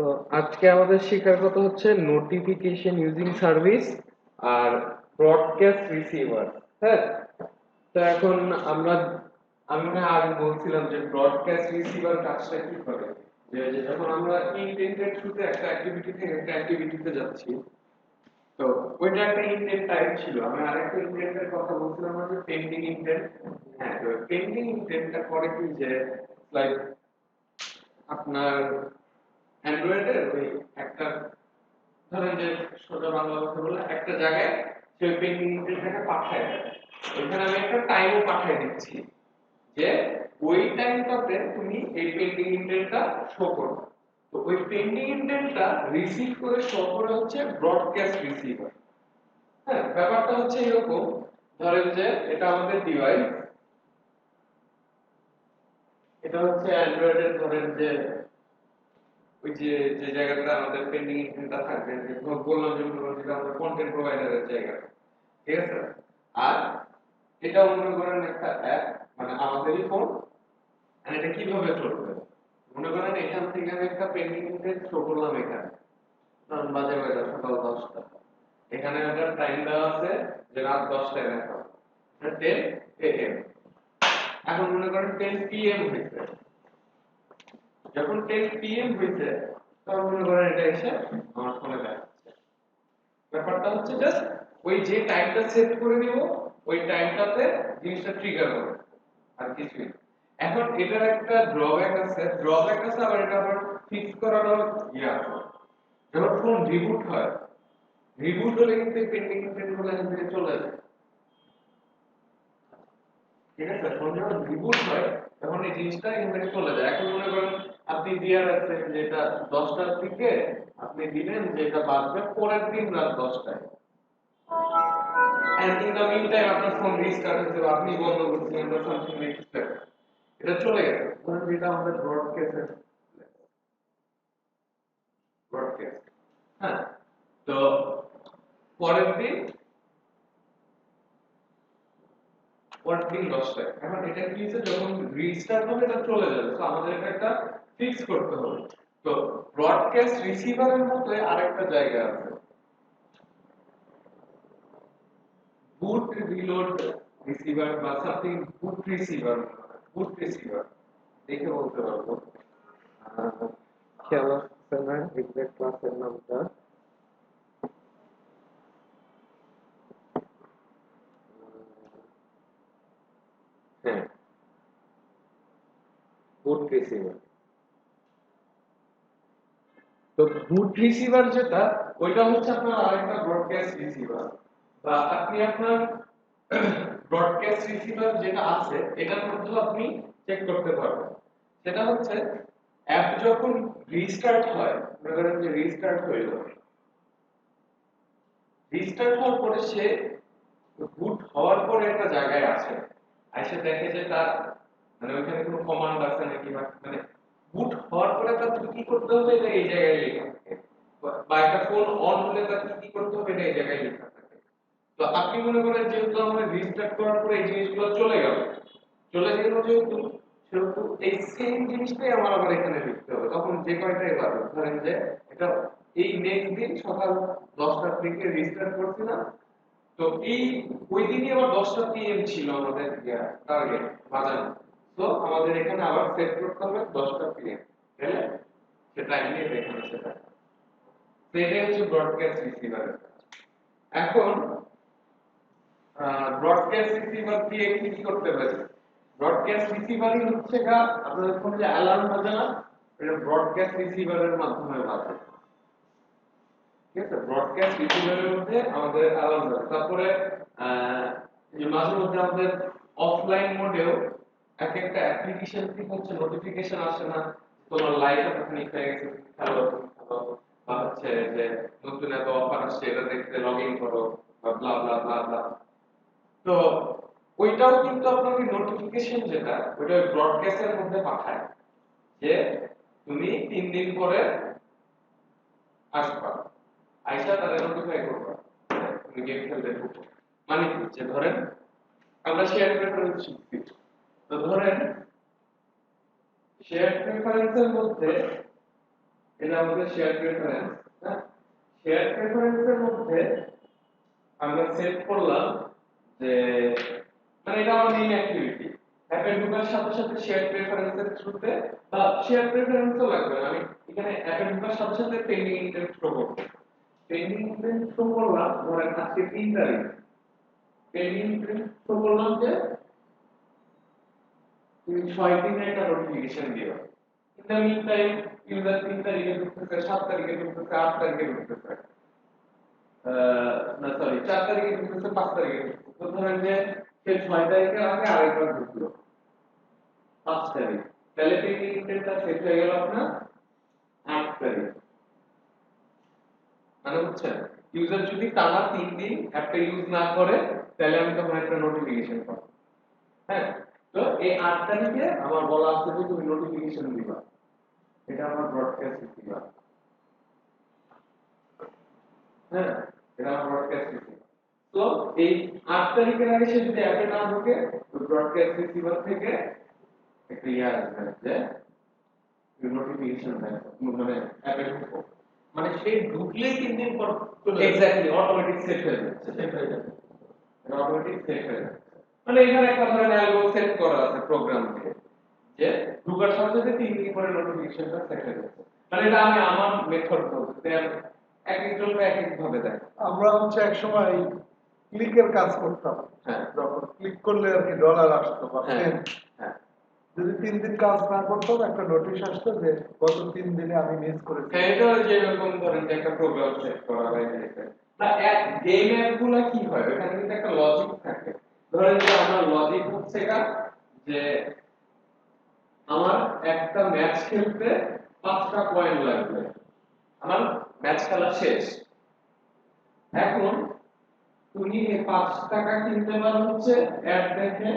তো আজকে আমাদের শেখার কথা হচ্ছে নোটিফিকেশন ইউজিং সার্ভিস আর ব্রডকাস্ট রিসিভার। হ্যাঁ, তো এখন আমরা আমি না আগে বলছিলাম যে ব্রডকাস্ট রিসিভার কাজটা কি করে, যে যখন আমরা ইন্টেন্ডেড থ্রুতে একটা অ্যাক্টিভিটি থেকে একটা অ্যাক্টিভিটিতে যাচ্ছি, তো ওইটা একটা ইন্টেন্ট টাইপ ছিল। আমি আরেকটা ইন্টেন্টের কথা বলছিলাম না, যে পেন্ডিং ইন্টেন্ট। হ্যাঁ, তো পেন্ডিং ইন্টেন্টটা করে কি, যে লাইক আপনার অ্যান্ড্রয়েডের ওই একটা, ধরেন যে সোজা বাংলা কথা বলে একটা জায়গায় সে পেন্ডিং ইন্টেন্টটাকে পাঠায় দেয়। ওইখানে আমি একটা টাইমও পাঠিয়ে দিচ্ছি যে ওই টাইমটাতে তুমি এই পেন্ডিং ইন্টেন্টটা শো করো। তো ওই পেন্ডিং ইন্টেন্টটা রিসিভ করে শো করে হচ্ছে ব্রডকাস্ট রিসিভার। হ্যাঁ, ব্যাপারটা হচ্ছে এরকম, ধরেন যে এটা আমাদের ডিভাইস, এটা হচ্ছে অ্যান্ড্রয়েডের, ধরেন যে ওই যে যে জায়গাটা আমাদের পেন্ডিং ইনটা থাকবে, যে বললাম যে যেটা আমাদের কন্টেন্ট প্রোভাইডারের জায়গা, ঠিক আছে। আর এটা মনে করেন একটা অ্যাপ, মানে আমাদেরই ফোন। আর এটা কিভাবে চলবে, মনে করেন এখান থেকে আমি একটা পেন্ডিং ইনটেন্ট শো করলাম এখানে, কারণ বাজে বাজে সকাল 10টা, এখানে একটা টাইম দেওয়া আছে যে রাত 10টায় দেখা, 10 AM। এখন মনে করেন 10 PM হয়েছে, যখন 10 PM হয়েছে তখন মনে করেন এটা এসে আমার ফোনে দেখাচ্ছে। ব্যাপারটা হচ্ছে জাস্ট ওই যে টাইমটা সেট করে দিব, ওই টাইমটাতে জিনিসটা ট্রিগার হবে, আর কিছুই না। এখন এটার একটা ড্রব্যাক আছে, আবার এটা আবার ফিক্স করারও ইয়ে আছে। যখন ফোন রিবুট হলে কিন্তু পেন্ডিং ইনটেন্ট গুলো এখান থেকে চলে যায়, ঠিক আছে। ফোন যখন রিবুট হয় তখন এই জিনিসটা এখান থেকে চলে যায়। এখন মনে করেন আপনি দিয়ে রাখছেন যে এটা 10টার দিকে, আপনি দিলেন যে এটা বাজবে পরের দিন রাত 10টায়, and in the meantime আপনার ফোন রিস্টার্ট হচ্ছে বা আপনি বন্ধ করছেন বা সামথিং লাইক দ্যাট, এটা চলে গেছে। ধরুন যেটা আমাদের ব্রডকাস্ট, হ্যাঁ। তো পরের দিন পরের দিন 10টায়, এখন এটা কি হচ্ছে, যখন রিস্টার্ট হবে এটা চলে যাবে। তো আমাদের এটা একটা ফিক্স করতে হবে। তো ব্রডকাস্ট রিসিভারের মধ্যে আরেকটা জায়গা আছে, বুট রিলোড রিসিভার বা সামথিং, বুট রিসিভার দেখে বলতে পারবো, খেয়াল আসছে না এক্সাক্ট ক্লাসের নামটা। হ্যাঁ, বুট রিসিভার। তো বুট রিসিভার যেটা, ওইটা হচ্ছে আপনার আরেকটা ব্রডকাস্ট রিসিভার। বা আপনি আপনার ব্রডকাস্ট রিসিভার যেটা আছে এটার মধ্যে আপনি চেক করতে পারবেন। সেটা হচ্ছে অ্যাপ যখন রিস্টার্ট হয়, মনে করেন যে রিস্টার্ট হইল, রিস্টার্ট হওয়ার পরে সে বুট হওয়ার পরে একটা জায়গায় আছে, আইসা দেখে যে তার, মানে ওইখানে কোনো কমান্ড আছে নাকি, বা মানে বুট হওয়ার পরে তার কি করতে হবে এটা এই জায়গায় লেখা থাকে, বা একটা ফোন অন হলে তার কি করতে হবে এটা এই জায়গায় লেখা থাকে। তো আপনি মনে করেন যেহেতু আমরা রিস্টার্ট করার পরে এই জিনিসগুলো চলে গেল যেহেতু, সেহেতু এই সেম জিনিসটাই আমার আবার এখানে লিখতে হবে। তখন যে কয়টাই বাজে, ধরেন যে এটা এই নেক্সট দিন সকাল 10টার দিকে রিস্টার্ট করছিলাম, তো এই ওই দিনই আবার 10টা PM ছিল আমাদের টার্গেট বাজানো। তো আমাদের এখানে আবার সেট করতে হবে 10টা PM, তাহলে সে টাইম নিয়ে এখানে সেটা। তো এটাই হচ্ছে ব্রডকাস্ট রিসিভারের কাজ। এখন ব্রডকাস্ট রিসিভার দিয়ে কি কি করতে পারি? ব্রডকাস্ট রিসিভারই হচ্ছে আপনাদের ফোনে যে অ্যালার্ম বাজে না, এটা ব্রডকাস্ট রিসিভারের মাধ্যমে বাজে, ঠিক আছে। ব্রডকাস্ট রিসিভারের মধ্যে আমাদের অ্যালার্ম বাজে। তারপরে যে মাঝে মধ্যে আমাদের অফলাইন মোডেও এক একটা অ্যাপ্লিকেশন থেকে হচ্ছে নোটিফিকেশন আসে না, তোমার লাইভ এতখানি হয়ে গেছে, হ্যালো হ্যালো, বা হচ্ছে যে নতুন এত অফার আসছে এটা দেখতে লগ ইন করো, বা ব্লা ব্লা ব্লা ব্লা। তো ওইটাও কিন্তু আপনাকে নোটিফিকেশন যেটা, ওইটা ব্রডকাস্টের মধ্যে পাঠায় যে তুমি 3 দিন পরে আসবা, আইসা তাদের নোটিফাই করবা তুমি গেম খেলতে ঢুকো। মানে কি, যে ধরেন আমরা শেয়ার প্রেফারেন্স শিখছি, তো ধরেন শেয়ার প্রেফারেন্সের মধ্যে এটা আমাদের শেয়ার প্রেফারেন্স। হ্যাঁ, শেয়ার প্রেফারেন্সের মধ্যে আমরা সেট করলাম যে মানে এটা আমার মেইন অ্যাক্টিভিটি। অ্যাপে ঢোকার সাথে সাথে শেয়ার প্রেফারেন্সের থ্রুতে বা শেয়ার প্রেফারেন্সও লাগবে না, আমি এখানে অ্যাপে ঢোকার সাথে সাথে পেন্ডিং ইন্টেন্ট শো করব। পেন্ডিং ইন্টেন্ট শো করলাম ধরেন আজকে 3 তারিখ, পেন্ডিং ইন্টেন্ট শো করলাম যে তুমি 6 দিনে একটা নোটিফিকেশন দিও। In the mean time user 3 তারিখে ঢুকতেছে, 7 তারিখে ঢুকতেছে, 8 তারিখে ঢুকতেছে, না সরি 4 তারিখে ঢুকতেছে, 5 তারিখে ঢুকতেছে। তো ধরেন যে সে 6 তারিখের আগে আরেকবার ঢুকলো 5 তারিখ, তাহলে পেন্ডিং ইন্টেন্টটা সেট হয়ে গেল আপনার 8 তারিখ। মানে বুঝছেন, ইউজার যদি টানা 3 দিন অ্যাপটা ইউজ না করে তাহলে আমি তখন একটা নোটিফিকেশন পাবো। হ্যাঁ, তো এই 8 তারিখে আমার বলা আছে যে তুমি নোটিফিকেশন দিবা, এটা আমার ব্রডকাস্ট দিবা। হ্যাঁ, এটা আমার ব্রডকাস্ট দিবা। তো এই 8 তারিখের আগে সে যদি অ্যাপে না ঢোকে তো ব্রডকাস্ট রিসিভার থেকে একটা ইয়ে আসবে যে নোটিফিকেশন দেয় মানে অ্যাপে ঢুকো, মানে সেই ঢুকলেই 3 দিন পর চলে এক্স্যাক্টলি অটোমেটিক সেট হয়ে যাচ্ছে, সেট হয়ে যাবে। এটা অটোমেটিক সেট হয়ে যাচ্ছে। মানে এখানে একটা ধরনের অ্যালগো সেট করা আছে প্রোগ্রাম দিয়ে যে ঢোকার সাথে সাথে 3 দিন পরে নোটিফিকেশনটা সেট হয়ে যাচ্ছে। মানে এটা আমি আমার মেথড বলতে এক একজন এক এক ভাবে দেয়। আমরা হচ্ছে এক সময় ক্লিকের কাজ করতাম, হ্যাঁ যখন ক্লিক করলে আর কি ডলার আসতো বা হ্যাঁ সেন্ট। হ্যাঁ যদি 3 দিন কাজ না করতাম একটা নোটিশ আসতো যে গত 3 দিনে আমি মিস করেছি। হ্যাঁ, এটা যেরকম ধরেন যে একটা প্রোগ্রাম সেট করা হয় যে না এক গেম অ্যাপগুলো কি হয় এখানে কিন্তু একটা লজিক থাকে। ধরেন যে আমার লজিক হচ্ছে এটা যে আমার একটা ম্যাচ খেলতে 5টা কয়েন লাগবে, আমার ম্যাচ খেলা শেষ। এখন তুমি এই 5 টাকা কিনতে পারো হচ্ছে অ্যাড দেখে,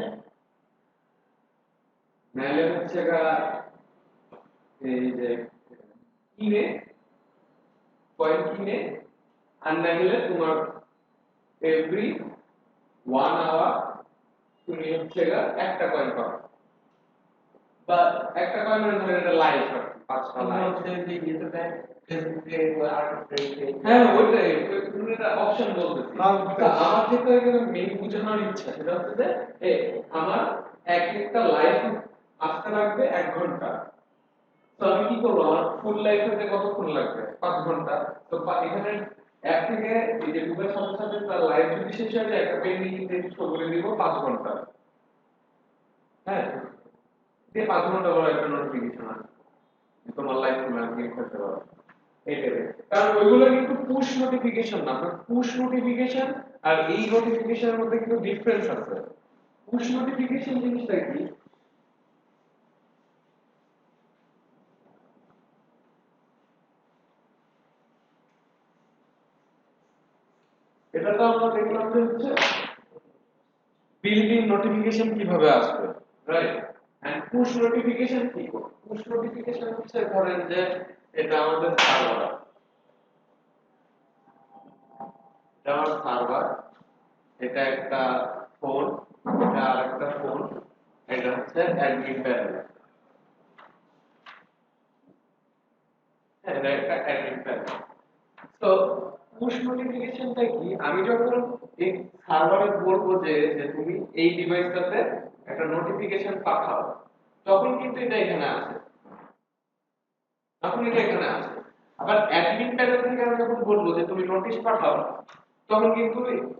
নাহলে হচ্ছে এই যে কিনে কয়েন কিনে, আর না হলে তোমার এভরি 1 আওয়ার তুমি হচ্ছে একটা কয়েন পাবে, বা একটা কয়েন মানে ধরেন এটা লাইভ আর কি, 5টা আমরা লাইভ। হচ্ছে যে ইয়েতে দেয় ফেসবুকে বা আর্টিকেলে। হ্যাঁ ওইটাই, তুমি এটা অপশন বলতেছি। তো আমার যেটা এখানে মেইন বোঝানোর ইচ্ছা সেটা হচ্ছে যে আমার এক একটা লাইফ আসতে লাগবে 1 ঘন্টা। তো আমি কি করবো, আমার ফুল লাইফ হতে কতক্ষণ লাগবে, 5 ঘন্টা। তো এখানে অ্যাপ থেকে এই যে গুগল সাথে সাথে তার লাইভ যদি শেষ হয়ে যায় একটা পেন্ডিং ইন্টেন্ট শো করে দিব 5 ঘন্টা। হ্যাঁ, দিয়ে 5 ঘন্টা পর একটা নোটিফিকেশন আসবে যে তোমার লাইভ ফুল গেম খেলতে পারো। এইটাই, কারণ ওইগুলো কিন্তু পুশ নোটিফিকেশন না, পুশ নোটিফিকেশন আর এই নোটিফিকেশনের মধ্যে কিন্তু ডিফারেন্স আছে। পুশ নোটিফিকেশন জিনিসটা কি, এটা তো আমরা দেখলাম যে হচ্ছে বিল্ট ইন নোটিফিকেশন কিভাবে আসবে, রাইট? এন্ড পুশ নোটিফিকেশন কি, পুশ নোটিফিকেশন হচ্ছে ধরেন যে এটা আমাদের সার্ভার, এটা আমার সার্ভার, এটা একটা ফোন, এটা আরেকটা ফোন, এটা হচ্ছে অ্যাডমিন প্যানেল। হ্যাঁ, এটা একটা অ্যাডমিন প্যানেল। তো পুশ নোটিফিকেশনটা কি, আমি যখন এই সার্ভারে বলবো যে যে তুমি এই ডিভাইসটাতে একটা নোটিফিকেশন পাঠাও, তখন কিন্তু এটা এখানে আসে, তখন এটা এখানে আসে। আবার অ্যাডমিন প্যানেল থেকে আমি যখন বলবো যে তুমি নোটিশ পাঠাও, তখন কিন্তু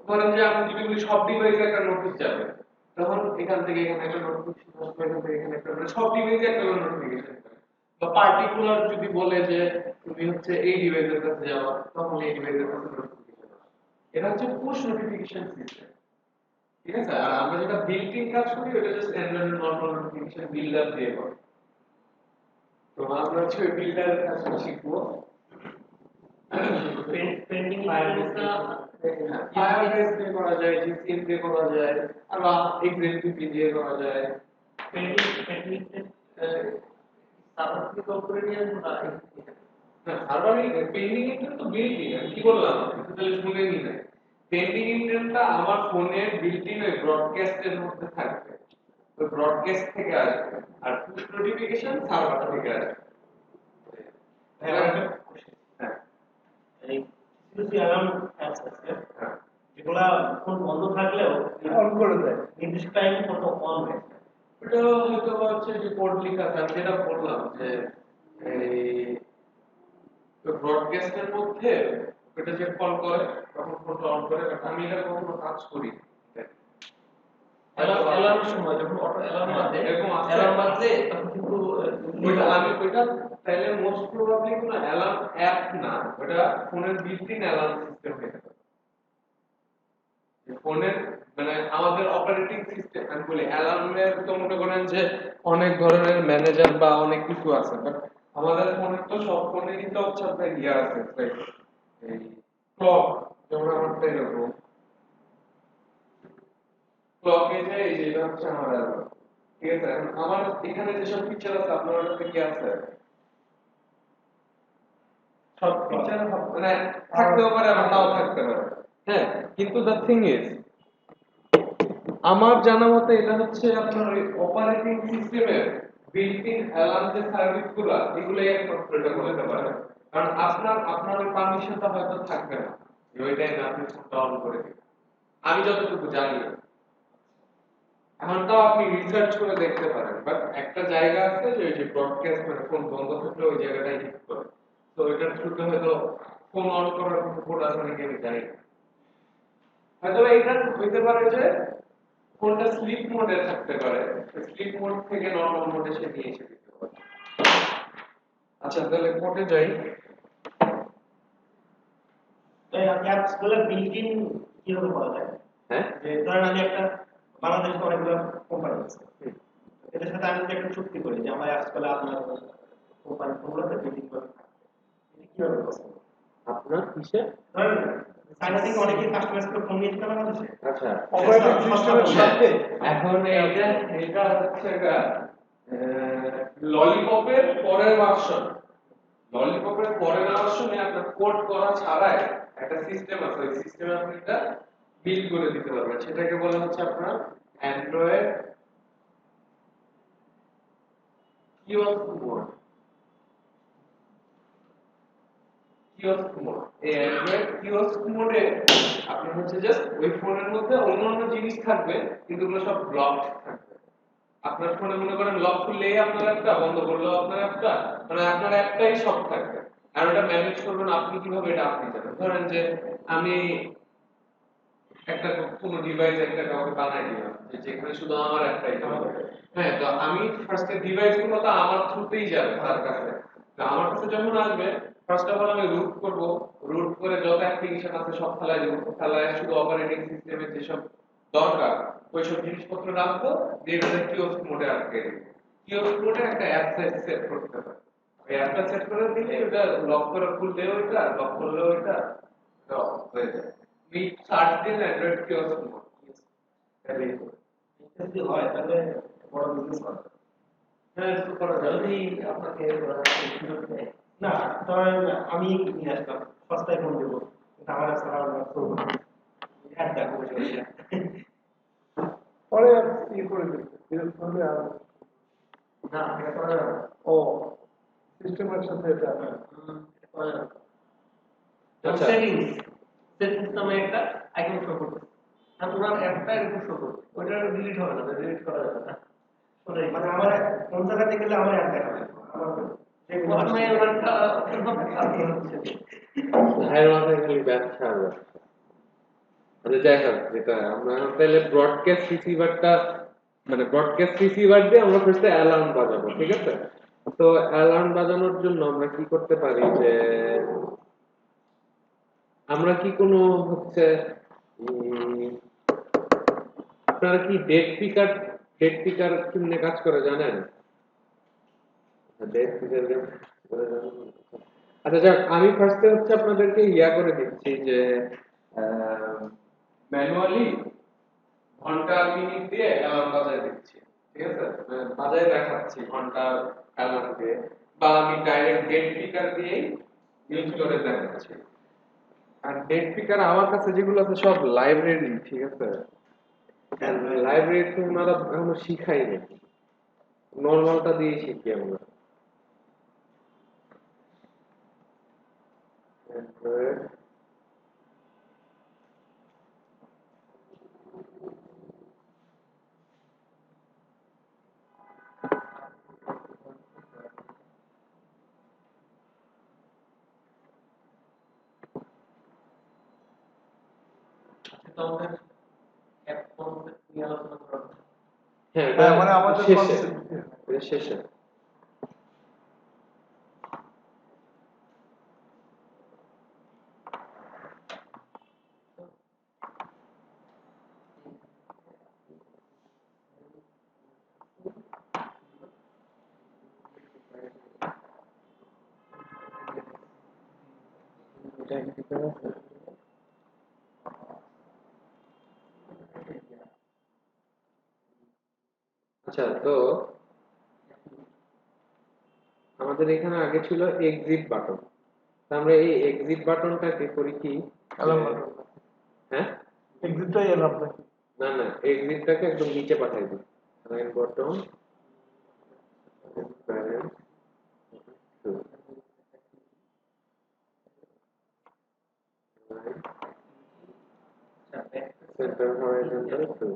ধরেন যে আমি যদি বলি সব ডিভাইসে একটা নোটিশ যাবে, তখন এখান থেকে এখানে একটা নোটিফিকেশন আসবে, এখান থেকে এখানে একটা, মানে সব ডিভাইসে একটা নোটিফিকেশন যাবে। বা পার্টিকুলার যদি বলে যে তুমি হচ্ছে এই ডিভাইসের কাছে যাও, তখন এই ডিভাইসের কাছে নোটিফিকেশন আসবে। এটা হচ্ছে পুশ নোটিফিকেশন সিস্টেম। ঠিক আছে, আর আমরা যেটা বিল্ট ইন কাজ করি ওটা just Android normal notification builder দিয়ে করি। তো আমরা হচ্ছে বিল্ডারের কাজটা শিখবো। পেন্ডিং ফায়ারবেসটা ফায়ারবেস দিয়ে করা যায়, জিসিএম দিয়ে করা যায়, আর এক্সএমপি দিয়ে করা যায়। পেন্ডিং সার্ভার থেকে কল করে নিয়ে আসবো না না, সার্ভারে পেন্ডিং ইন্টেন্ট তো বিল্ট ইন, আমি কি বললাম তাহলে শুনেনি না। পেন্ডিং ইন্টেন্টটা আমার ফোনের বিল্ট ইন ওই ব্রডকাস্টের মধ্যে থাকবে, ওই ব্রডকাস্ট থেকে আসবে, আর পুশ নোটিফিকেশন সার্ভার থেকে আসবে। হ্যাঁ আমার একটা question। হ্যাঁ এই কিছু অ্যালার্ম অ্যাপস আছে হ্যাঁ যেগুলা ফোন বন্ধ থাকলেও অন করে দেয়। নির্দিষ্ট টাইম ফোন অন হয়। ওটা হয়তো বা হচ্ছে যে কোড লেখা আছে আমি যেটা বললাম যে এই ব্রডকাস্টের মধ্যে এটা যে কল করে তখন ফোনটা অন করে but আমি এটা কখনো কাজ করি অ্যালার্মের সময় যখন অটো অ্যালার্ম বাজে, এরকম আছে। অ্যালার্ম বাজলে তখন কিন্তু ওইটা তাহলে মোস্ট প্রবাবলি কোনো অ্যালার্ম অ্যাপ না, ওটা ফোনের বিল্ট-ইন অ্যালার্ম সিস্টেম হতে পারে। ফোনের মানে আমাদের অপারেটিং সিস্টেম আমি বলি অ্যালার্মের তো মনে করেন যে অনেক ধরনের ম্যানেজার বা অনেক কিছু আছে বাট আমাদের ফোনের তো সব ফোনেরই তো হচ্ছে আপনার ইয়ে আছে like এই ক্লক, যেমন আমারটা এরকম ক্লকে যে এই যে এটা হচ্ছে আমার অ্যালার্ম, ঠিক আছে? এখন আমার এখানে যেসব ফিচার আছে আপনার ওটাতে কি আছে? সব ফিচার মানে থাকতেও পারে আবার নাও থাকতে পারে, হ্যাঁ, কিন্তু দ্য থিং ইজ আমার জানা মতে এটা হচ্ছে আপনার ওই অপারেটিং সিস্টেমের বিল্ট-ইন অ্যালার্ম যে সার্ভিসগুলো এগুলাই একমাত্র এটা করতে পারে, কারণ আপনার ওই পারমিশনটা হয়তো থাকবে না যে ওই টাইমে আপনি ফোনটা অন করে দিবেন, আমি যতটুকু জানি। এখন তাও আপনি রিসার্চ করে দেখতে পারেন বাট একটা জায়গা আছে যে ওই যে ব্রডকাস্ট মানে ফোন বন্ধ থাকলে ওই জায়গাটাই হিট করে, তো এটার থ্রুতে হয়তো ফোন অন করার কোনো কোড আছে নাকি আমি জানি না। হয়তো এটা হইতে পারে যে ফোনটা স্লিপ মোডে থাকতে পারে, স্লিপ মোড থেকে নরমাল মোডে সে নিয়ে এসে দিতে পারে। আচ্ছা তাহলে কোডে যাই। তাই অ্যাপস গুলো বিল্ট-ইন কিভাবে করা যায়? হ্যাঁ যে ধরেন আমি একটা বাংলাদেশে অনেকগুলো কোম্পানি আছে, এদের সাথে আমি যদি একটা চুক্তি করি যে আমার অ্যাপস গুলো আপনার কোম্পানি ফোনগুলোতে বিল্ট-ইন করে থাকবে, এটা কিভাবে পসিবল? আপনার কিসে? ধরেন চায়না থেকে অনেকেই কাস্টমাইজ করে ফোন নিয়ে যেতে বাংলাদেশে। আচ্ছা অপারেটিং সিস্টেমের সাথে এখন এটা হচ্ছে একটা ললিপপের পরের ভার্সন, ললিপপের পরের ভার্সনে আপনার কোড করা ছাড়াই একটা সিস্টেম আছে, ওই সিস্টেমে আপনি এটা বিল্ড করে দিতে পারবেন, সেটাকে বলা হচ্ছে আপনার Android kiosk mode. Kiosk mode, এই অ্যান্ড্রয়েড কিওস্ক মোডে আপনি হচ্ছে জাস্ট ওই ফোনের মধ্যে অন্যান্য জিনিস থাকবে কিন্তু ওগুলো সব ব্লক থাকবে। আপনার ফোনে মনে করেন লক খুললেই আপনার অ্যাপটা, বন্ধ করলেও আপনার অ্যাপটা, মানে আপনার অ্যাপটাই সব থাকবে। আর ওটা ম্যানেজ করবেন আপনি কিভাবে এটা আপনি জানেন। ধরেন যে আমি একটা কোনো ডিভাইস একটা কাউকে বানাই দিলাম যে যেখানে শুধু আমার অ্যাপটাই থাকবে, হ্যাঁ, তো আমি ফার্স্টে ডিভাইসগুলো তো আমার থ্রুতেই যাবে তার কাছে, তো আমার কাছে যখন আসবে ফার্স্ট অফ অল আমি রুট করব, রুট করে যত অ্যাপ্লিকেশন আছে সব ফেলাই দেব, ফেলায় শুধু অপারেটিং সিস্টেমের যেসব দরকার ওইসব জিনিসপত্র রাখবো, দিয়ে এটা কিওস্ক মোডে আটকে দেব। কিওস্ক মোডে একটা অ্যাপ সেট করতে হবে, ওই অ্যাপটা সেট করে দিলে ওটা লক করে খুললেও ওইটা, লক করলেও ওইটা হয়ে যায়। We start দিন অ্যান্ড্রয়েড কিওস্ক মোড, তাহলে এটা যদি হয় তাহলে বড় বিজনেস হবে। হ্যাঁ একটু করা যাবে। যদি আপনাকে সুযোগ দেয়, না ধরেন আমি নিয়ে আসলাম সস্তায় ফোন দেবো, কিন্তু আমার কাছে চলবে না, অ্যাড দেখো বসে পরে ই করে দিচ্ছে বিরোধ করলে আর না এটা করা যাবে না। ও সিস্টেমের সাথে এটা এটা করা যাবে না। আচ্ছা। সেটিংস নামে একটা আইকন শো করবে, আর ওনার অ্যাপটা এরকম শো করবে, ওইটা ডিলিট হবে না, ডিলিট করা যাবে না। ওটাই মানে আমার কোন জায়গাতে গেলে আমার অ্যাপ দেখাবে, আমার যে প্রথমে ওনারটা হচ্ছে ভাইয়ের মাথায় খালি ব্যবসা আর ব্যবসা। মানে যাই হোক, যেটা আমরা তাহলে ব্রডকাস্ট রিসিভারটা মানে ব্রডকাস্ট রিসিভার দিয়ে আমরা ফার্স্টে অ্যালার্ম বাজাবো, ঠিক আছে? তো অ্যালার্ম বাজানোর জন্য আমরা কি করতে পারি যে আমরা কি কোনো হচ্ছে আপনারা কি ডেট পিকার কিনে কাজ করে জানেন? ডেট পিকার করে জানেন? আচ্ছা যাক, আমি ফার্স্টে হচ্ছে আপনাদেরকে ইয়া করে দিচ্ছি যে ম্যানুয়ালি ঘন্টা মিনিট দিয়ে অ্যালার্ম বাজায় দিচ্ছি, ঠিক আছে? মানে বাজায় দেখাচ্ছি ঘন্টা অ্যালার্ম দিয়ে, বা আমি ডাইরেক্ট ডেট পিকার দিয়ে ইউজ করে দেখাচ্ছি। আর ডেট পিকার আমার কাছে যেগুলো আছে সব লাইব্রেরি, ঠিক আছে? লাইব্রেরি তো ওনারা এখনো শিখাই নাকি, নর্মালটা দিয়ে শিখি আমরা। Android তো আমাদের অ্যাপ কনসেপ্ট নিয়ে আলোচনা করা হচ্ছে। হ্যাঁ হ্যাঁ মানে আমাদের শেষে concept, এটা শেষে আচ্ছা তো আমাদের এখানে আগে ছিল এক্সিট বাটন আমরা এই এক্সিট বাটনটাকে করি কি এলাম হ্যাঁ এক্সিটটাই এলাম নাকি না না এক্সিটটাকে একদম নিচে পাঠাই দিই line button parent two centre horizontal true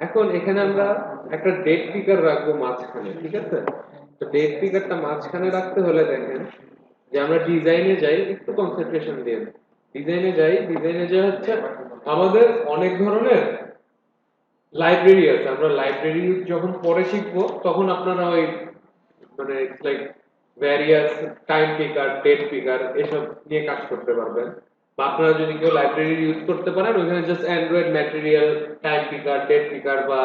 এখন এখানে আমরা একটা ডেট পিকার রাখবো মাঝখানে ঠিক আছে তো ডেট পিকারটা মাঝখানে রাখতে হলে দেখেন যে আমরা ডিজাইনে যাই একটু কনসেন্ট্রেশন দিয়ে ডিজাইনে যাই হচ্ছে আমাদের অনেক ধরনের লাইব্রেরি আছে আমরা লাইব্রেরি যখন পরে শিখবো তখন আপনারা ওই মানে like various time picker date picker এসব নিয়ে কাজ করতে পারবেন বা আপনারা যদি কেউ লাইব্রেরি ইউজ করতে পারেন ওখানে just android material time picker date picker বা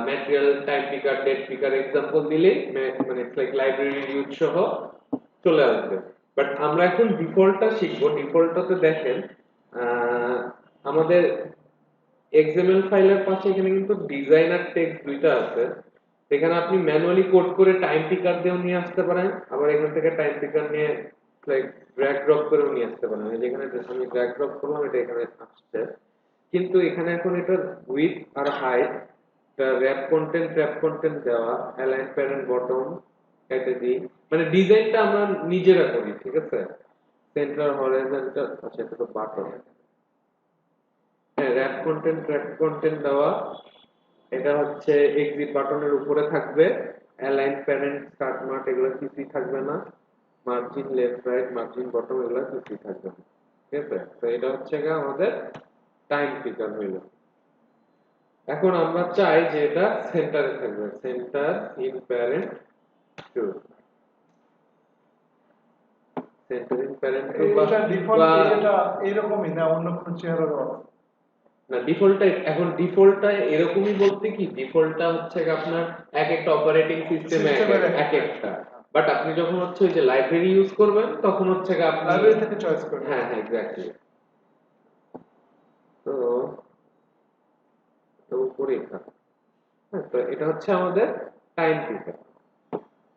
material time picker date picker example দিলেই মানে লাইক লাইব্রেরি ইউজ সহ চলে আসবে বাট আমরা এখন ডিফল্টটা শিখবো ডিফল্টটাতে দেখেন আমাদের এক্সএমএল ফাইলের পাশে এখানে কিন্তু ডিজাইন আর টেক্সট দুইটা আছে এখানে আপনি ম্যানুয়ালি কোড করে টাইম পিকার দিয়েও নিয়ে আসতে পারেন আবার এখান থেকে টাইম পিকার নিয়ে লাইক ড্র্যাগ ড্রপ করেও নিয়ে আসতে পারেন যেখানে আমি ড্র্যাগ ড্রপ করলাম এটা এখানে আসছে কিন্তু এখানে এখন এটা উইথ আর হাইট র‍্যাপ কন্টেন্ট দেওয়া অ্যালাইন প্যারেন্ট বটম কেটে দিই মানে ডিজাইনটা আমরা নিজেরা করি ঠিক আছে সেন্টার হরাইজন্টাল আচ্ছা এটা তো বাটন হ্যাঁ র‍্যাপ কন্টেন্ট দেওয়া এটা হচ্ছে এক্সিট বাটনের উপরে থাকবে অ্যালাইন প্যারেন্ট স্টার্ট মার্ক এগুলো কিছুই থাকবে না margin left right margin bottom এগুলো কিছুই থাকবে না ঠিক আছে তো এটা হচ্ছে আমাদের টাইম পিকার হইল এখন আমরা চাই যে এটা সেন্টারে থাকবে centre in parent two centre in parent true এটা ডিফল্ট এটা এরকমই না অন্য কোনো চেহারা দেওয়া না ডিফল্টটা এরকমই বলতে কি ডিফল্টটা হচ্ছে আপনার এক একটা অপারেটিং সিস্টেমে এক একটা বাট আপনি যখন হচ্ছে ওই যে লাইব্রেরি ইউজ করবেন তখন হচ্ছে আপনি লাইব্রেরি থেকে চয়েস করবেন হ্যাঁ হ্যাঁ এক্স্যাক্টলি তো তো উপরে থাকে হ্যাঁ তো এটা হচ্ছে আমাদের টাইম পিকার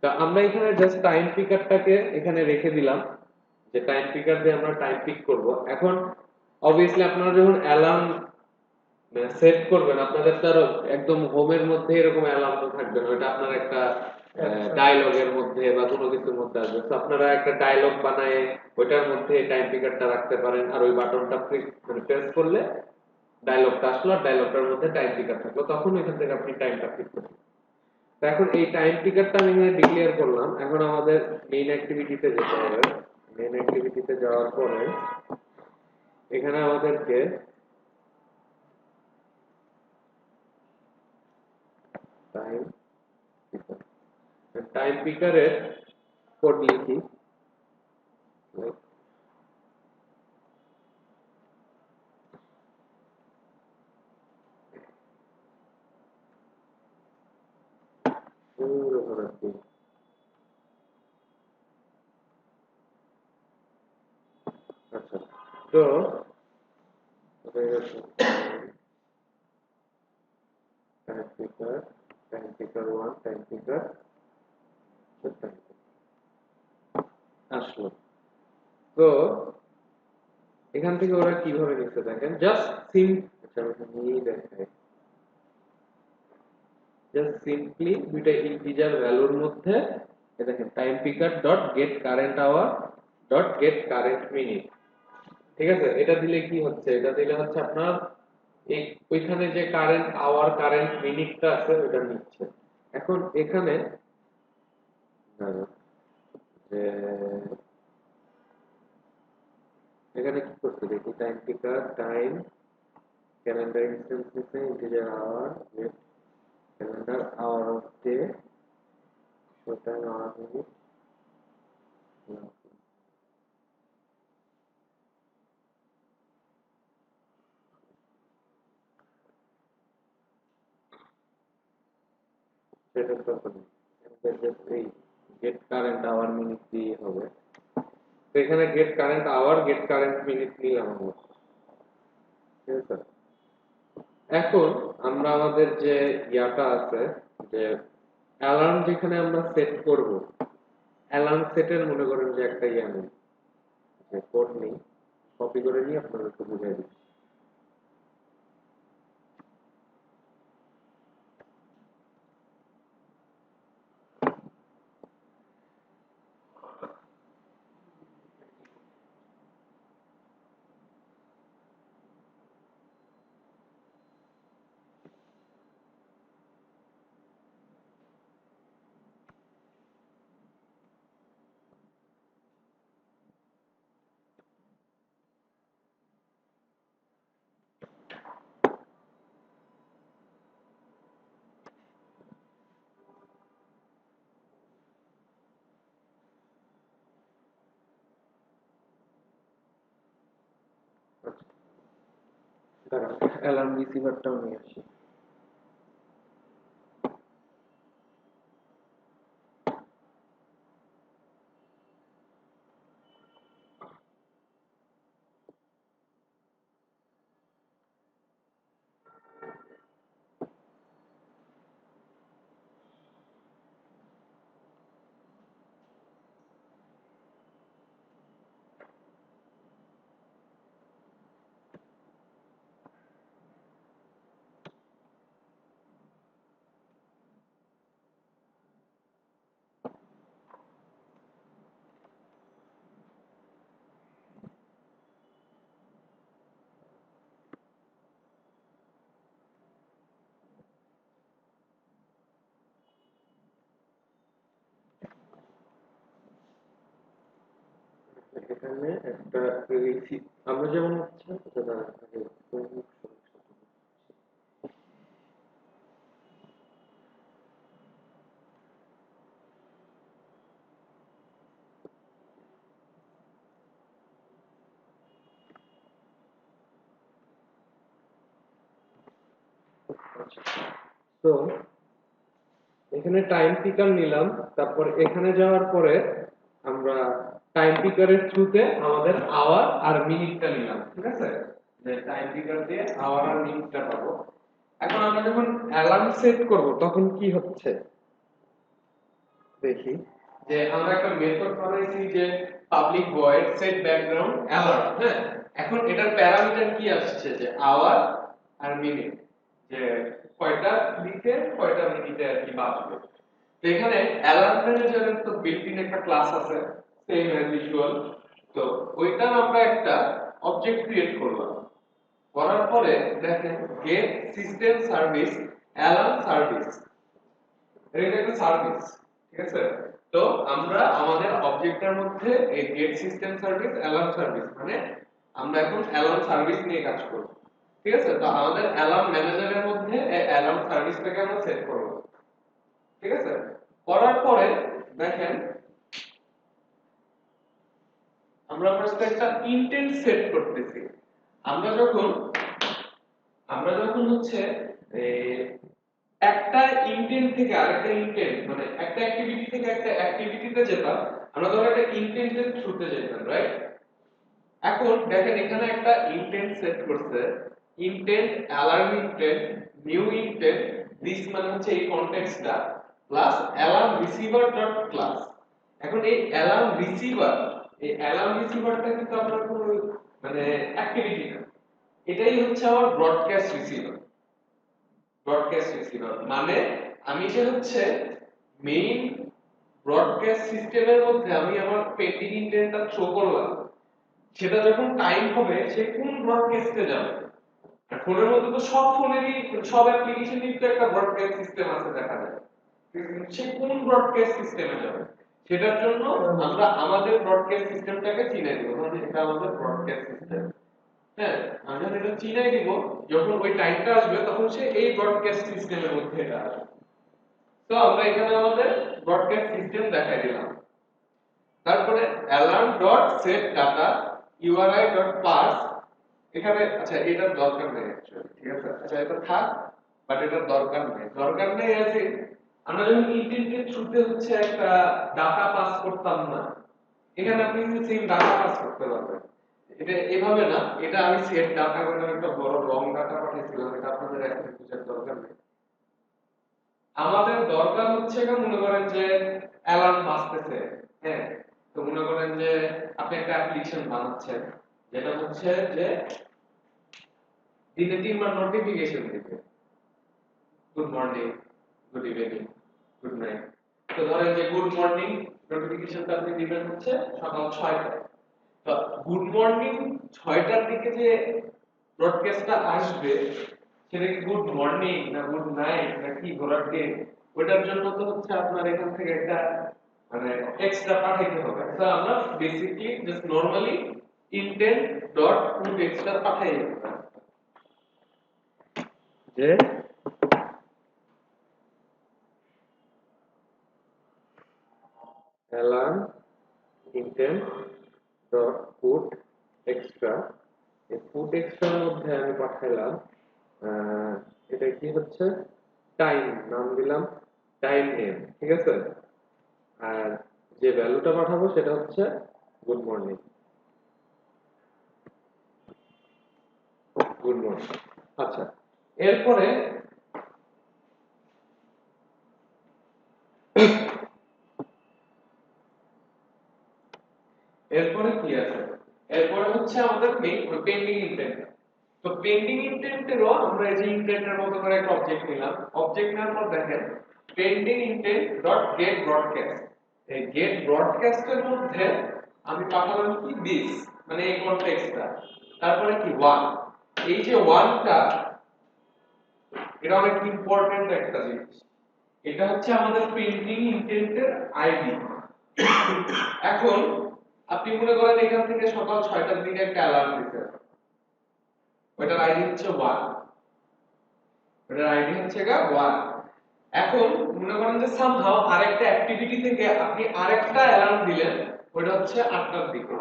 তো আমরা এখানে জাস্ট টাইম পিকারটাকে এখানে রেখে দিলাম যে টাইম পিকার দিয়ে আমরা টাইম পিক করব এখন অবভিয়াসলি আপনারা যখন অ্যালার্ম সেট করবেন আপনাদের তো আর একদম হোমের মধ্যে এরকম অ্যালার্ম তো থাকবে না এটা আপনার একটা ডায়লগের মধ্যে বা কোনো কিছুর মধ্যে আসবে তো আপনারা একটা ডায়লগ বানায় ওইটার মধ্যে টাইম পিকারটা রাখতে পারেন আর ওই বাটনটা প্রেস করলে ডায়লগটা আসলো আর ডায়লগটার মধ্যে টাইম পিকার থাকলো তখন এখান থেকে আপনি টাইমটা পিক করবেন তো এখন এই টাইম পিকারটা আমি এখানে ডিক্লেয়ার করলাম এখন আমাদের মেইন অ্যাক্টিভিটিতে যেতে হবে মেইন অ্যাক্টিভিটিতে যাওয়ার পরে এখানে আমাদেরকে টাইম পিকারের কোড লিখি আচ্ছা তো টাইম পিকার 1 টাইম পিকার আসলো তো এখান থেকে ওরা কিভাবে লিখতে দেখেন জাস্ট আচ্ছা আমি নিয়ে দেখাই জাস্ট সিম্পলি দুইটা ইন্টিজার ভ্যালুর মধ্যে দেখেন time picker dot get current hour dot get current minute. ঠিক আছে, এটা দিলে কি হচ্ছে, এটা দিলে হচ্ছে আপনার এই ওইখানে যে কারেন্ট আওয়ার কারেন্ট মিনিটটা আছে ওটা নিচ্ছে। এখন এখানে দাঁড়ান, যে এখানে কি করতে দেখি, time picker time calendar instance নিচ্ছে integer hour calendar hour of day show time hour minute. সেটা তখন এই গেট কারেন্ট আওয়ার মিনিট দিয়ে হবে। তো এখানে get current hour get current minute নিলাম আমরা, ঠিক আছে। এখন আমরা আমাদের যে ইয়াটা আছে, যে অ্যালার্ম যেখানে আমরা সেট করব, অ্যালার্ম সেটের মনে করেন যে একটা ইয়া নেই, যে কোড নেই, কপি করে নিয়ে আপনাদেরকে বুঝিয়ে দিচ্ছি। দাঁড়ান, অ্যালার্ম রিসিভারটাও নিয়ে আসি। এখানে একটা রিসিভ, আমরা যেমন হচ্ছে এটা দাঁড়ান, আগে তো এখানে টাইম পিকার নিলাম, তারপর এখানে যাওয়ার পরে আমরা টাইম পিকারের থ্রুতে আমাদের আওয়ার আর মিনিটটা নিলাম, ঠিক আছে। যে টাইম পিকার দিয়ে আওয়ার আর মিনিটটা পাবো। এখন আমরা যখন অ্যালার্ম সেট করব তখন কি হচ্ছে দেখি, যে আমরা একটা মেথড বানাইছি যে public void set background alarm. হ্যাঁ, এখন এটার প্যারামিটার কি আসছে, যে আওয়ার আর মিনিট, যে কয়টা লিখে কয়টা মিনিটে আর কি বাজবে। তো এখানে অ্যালার্ম ম্যানেজারের তো বিল্ট ইন একটা ক্লাস আছে সেম অ্যাজ ইউজুয়াল। তো ওইটার আমরা একটা অবজেক্ট ক্রিয়েট করলাম, করার পরে দেখেন get system service alarm service, এটা একটা সার্ভিস, ঠিক আছে। তো আমরা আমাদের অবজেক্টের মধ্যে এই get system service alarm service, মানে আমরা এখন অ্যালার্ম সার্ভিস নিয়ে কাজ করব, ঠিক আছে। তো আমাদের অ্যালার্ম ম্যানেজারের মধ্যে এই অ্যালার্ম সার্ভিসটাকে আমরা সেট করব, ঠিক আছে। করার পরে দেখেন আমরা ফার্স্ট একটা ইন্টেন্ট সেট করতেছি। আমরা যখন হচ্ছে একটা ইন্টেন্ট থেকে আরেকটা ইন্টেন্ট, মানে একটা অ্যাক্টিভিটি থেকে একটা অ্যাক্টিভিটিতে যেতাম, আমরা ধরো একটা ইন্টেন্টের থ্রুতে যেতাম, রাইট। এখন দেখেন এখানে একটা ইন্টেন্ট সেট করছে, intent alarm intent new intent this, মানে হচ্ছে এই কনটেক্সটটা plus alarm receiver dot class. এখন এই অ্যালার্ম রিসিভারটা কিন্তু আপনার কোনো মানে অ্যাক্টিভিটি না, এটাই হচ্ছে আমার ব্রডকাস্ট রিসিভার। ব্রডকাস্ট রিসিভার মানে আমি যে হচ্ছে মেইন ব্রডকাস্ট সিস্টেমের মধ্যে আমি আমার পেন্ডিং ইন্টেন্টটা শো করলাম, সেটা যখন টাইম হবে সে কোন ব্রডকাস্টে যাবে। আর ফোনের মধ্যে তো সব ফোনেরই সব অ্যাপ্লিকেশনেরই তো একটা ব্রডকাস্ট সিস্টেম আছে দেখা যায়, সে কোন ব্রডকাস্ট সিস্টেমে যাবে সেটার জন্য আমরা আমাদের ব্রডকাস্ট সিস্টেমটাকে চিনে দেব, মানে এটা আমাদের ব্রডকাস্ট সিস্টেম। হ্যাঁ, আমি যখন এটা চিনাই দিব, যখন ওই টাইমটা আসবে তখন সে এই ব্রডকাস্ট সিস্টেমের মধ্যে এটা আসবে। তো আমরা এখানে আমাদের ব্রডকাস্ট সিস্টেম দেখাই দিলাম। তারপরে alarm dot set data URI dot parse, এখানে আচ্ছা এটার দরকার নেই অ্যাকচুয়ালি, ঠিক আছে, আচ্ছা এটা থাক, বাট এটার দরকার নেই আছে। আমরা যখন ইন্টেন্টের থ্রুতে হচ্ছে একটা ডাটা পাস করতাম না, এখানে আপনি কিন্তু সেম ডাটা পাস করতে পারবেন। এটা এভাবে না, এটা আমি সেট ডাটা করে একটা বড় লং ডাটা পাঠিয়েছিলাম, এটা আপনাদের এখন বুঝার দরকার নেই। আমাদের দরকার হচ্ছে না, মনে করেন যে অ্যালার্ম বাজতেছে, হ্যাঁ, তো মনে করেন যে আপনি একটা অ্যাপ্লিকেশন বানাচ্ছেন যেটা হচ্ছে যে দিনে 3 বার নোটিফিকেশন দিবে, good morning, good evening, good night. তো ধরেন যে গুড মর্নিং নোটিফিকেশনটা আপনি দিবেন হচ্ছে সকাল 6টায়। তো গুড মর্নিং 6টার দিকে যে ব্রডকাস্টটা আসবে, সেটা কি গুড মর্নিং না গুড নাইট না কি ঘোরার দিন, ওটার জন্য তো হচ্ছে আপনার এখান থেকে একটা মানে এক্সট্রা পাঠাইতে হবে। তো আমরা basically just normally intent dot to extra পাঠাই যে alarm intent dot put extra, এই put extra এর মধ্যে আমি পাঠাইলাম এটা কি হচ্ছে টাইম, নাম দিলাম টাইম নেম, ঠিক আছে, আর যে ভ্যালুটা পাঠাবো সেটা হচ্ছে গুড মর্নিং, গুড মর্নিং। আচ্ছা, এরপরে এরপরে কি আছে, এরপরে হচ্ছে আমাদের পেন্ডিং ইন্টেন্ট। তো পেন্ডিং ইন্টেন্টেরও আমরা এই যে ইন্টেন্টের মতো করে একটা অবজেক্ট নিলাম, অবজেক্ট নেওয়ার পর দেখেন pending intent dot gate broadcast, এই গেট ব্রডকাস্টের মধ্যে আমি পাঠালাম কি দিস, মানে এই কনটেক্সটটা, তারপরে কি ওয়ান, এই যে ওয়ানটা এটা অনেক ইম্পর্টেন্ট একটা জিনিস, এটা হচ্ছে আমাদের পেন্ডিং ইন্টেন্টের আইডি। এখন আপনি মনে করেন এখান থেকে সকাল 6টার দিকে একটা অ্যালার্ম দিতে, ওটার আইডি হচ্ছে 1, ওটার আইডি হচ্ছে 1। এখন মনে করেন যে সামহাউ আরেকটা অ্যাক্টিভিটি থেকে আপনি আরেকটা অ্যালার্ম দিলেন, ওটা হচ্ছে 8টার দিকে,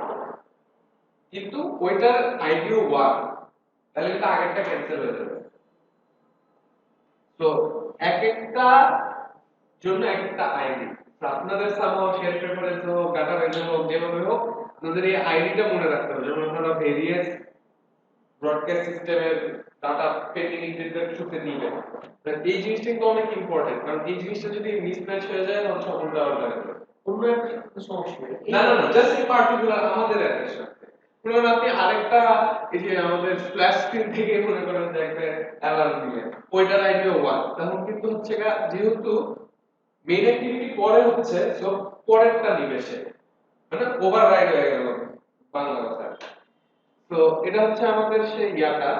কিন্তু ওইটার আইডিও 1, তাহলে এটা আগেরটা ক্যান্সেল হয়ে যাবে। তো এক একটা জন্য এক একটা আইডি, আপনাদের সামহাউ শেয়ার প্রেফারেন্স হোক ডাটাবেসে হোক যেভাবে হোক, আপনাদের এই আইডিটা মনে রাখতে হবে। যেমন আপনারা ভেরিয়াস ব্রডকাস্ট সিস্টেমের ডাটা পেন্ডিং ইন্টেন্টের থ্রুতে নিবেন, এই জিনিসটা কিন্তু অনেক ইম্পর্টেন্ট, কারণ এই জিনিসটা যদি মিসম্যাচ হয়ে যায় তাহলে সব উল্টা পাল্টা হয়ে যাবে। অন্য একটা সমস্যা নেই। না না না, জাস্ট এই পার্টিকুলার আমাদের অ্যাড্রেস রাখতে। মনে করেন আপনি আরেকটা এই যে আমাদের ফ্ল্যাশ স্ক্রিন থেকে মনে করেন যে একটা অ্যালার্ম দিলেন, ওইটার আইডিও 1, তখন কিন্তু হচ্ছে যেহেতু মেইন অ্যাক্টিভিটি পরে হচ্ছে, সো পরেরটা নিবে সে, মানে ওভাররাইড হয়ে গেল বাংলা কথা। তো এটা হচ্ছে আমাদের সেই ইয়াটা,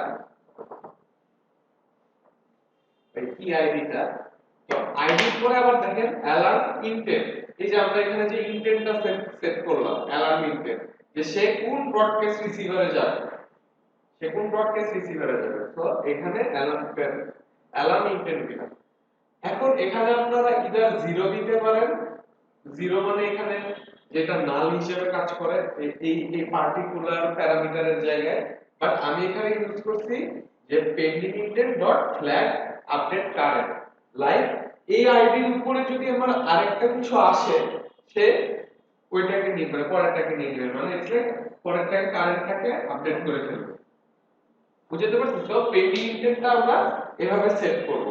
এই আইডিটা। তো আইডির পরে আবার দেখেন অ্যালার্ম ইনটেন্ট, এই যে আমরা এখানে যে ইনটেন্টটা সেট করলাম অ্যালার্ম ইনটেন্ট, যে সে কোন ব্রডকাস্ট রিসিভারে যাবে, সে কোন ব্রডকাস্ট রিসিভারে যাবে। তো এখানে অ্যালার্ম ইনটেন্ট দিলাম। এখন এখানে আপনারা ইদার 0 দিতে পারেন, 0 মানে এখানে যেটা নাল হিসেবে কাজ করে এই পার্টিকুলার প্যারামিটারের জায়গায়, বাট আমি এখানে ইউজ করছি যে pending intent dot flag update current like, এই আইডির উপরে যদি আমার আরেকটা কিছু আসে সে ওইটাকে নিয়ে মানে পরেরটাকে নিয়ে নেবে, মানে এসে পরেরটাকে কারেন্টটাকে আপডেট করে ফেলবে। বুঝতে পারছেন? তো পেন্ডিং ইন্টেন্টটা আমরা এভাবে সেট করব।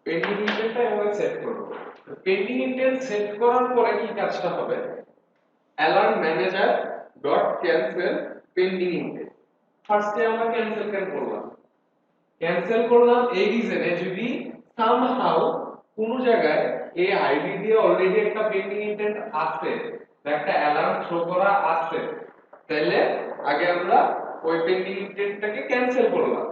পেন্ডিং ইন্টেন্টটা এভাবে সেট করব। পেন্ডিং ইন্টেন্ট সেট করার পরে কি কাজটা হবে, alarm manager dot cancel pending intent, ফার্স্টে আমরা ক্যান্সেল করলাম, এই রিজনে যদি সামহাউ কোন জায়গায় এই আইডি দিয়ে অলরেডি একটা পেন্ডিং ইন্টেন্ট আছে বা একটা অ্যালার্ম শো করা আছে, তাহলে আগে আমরা ওই পেন্ডিং ইন্টেন্টটাকে ক্যান্সেল করলাম,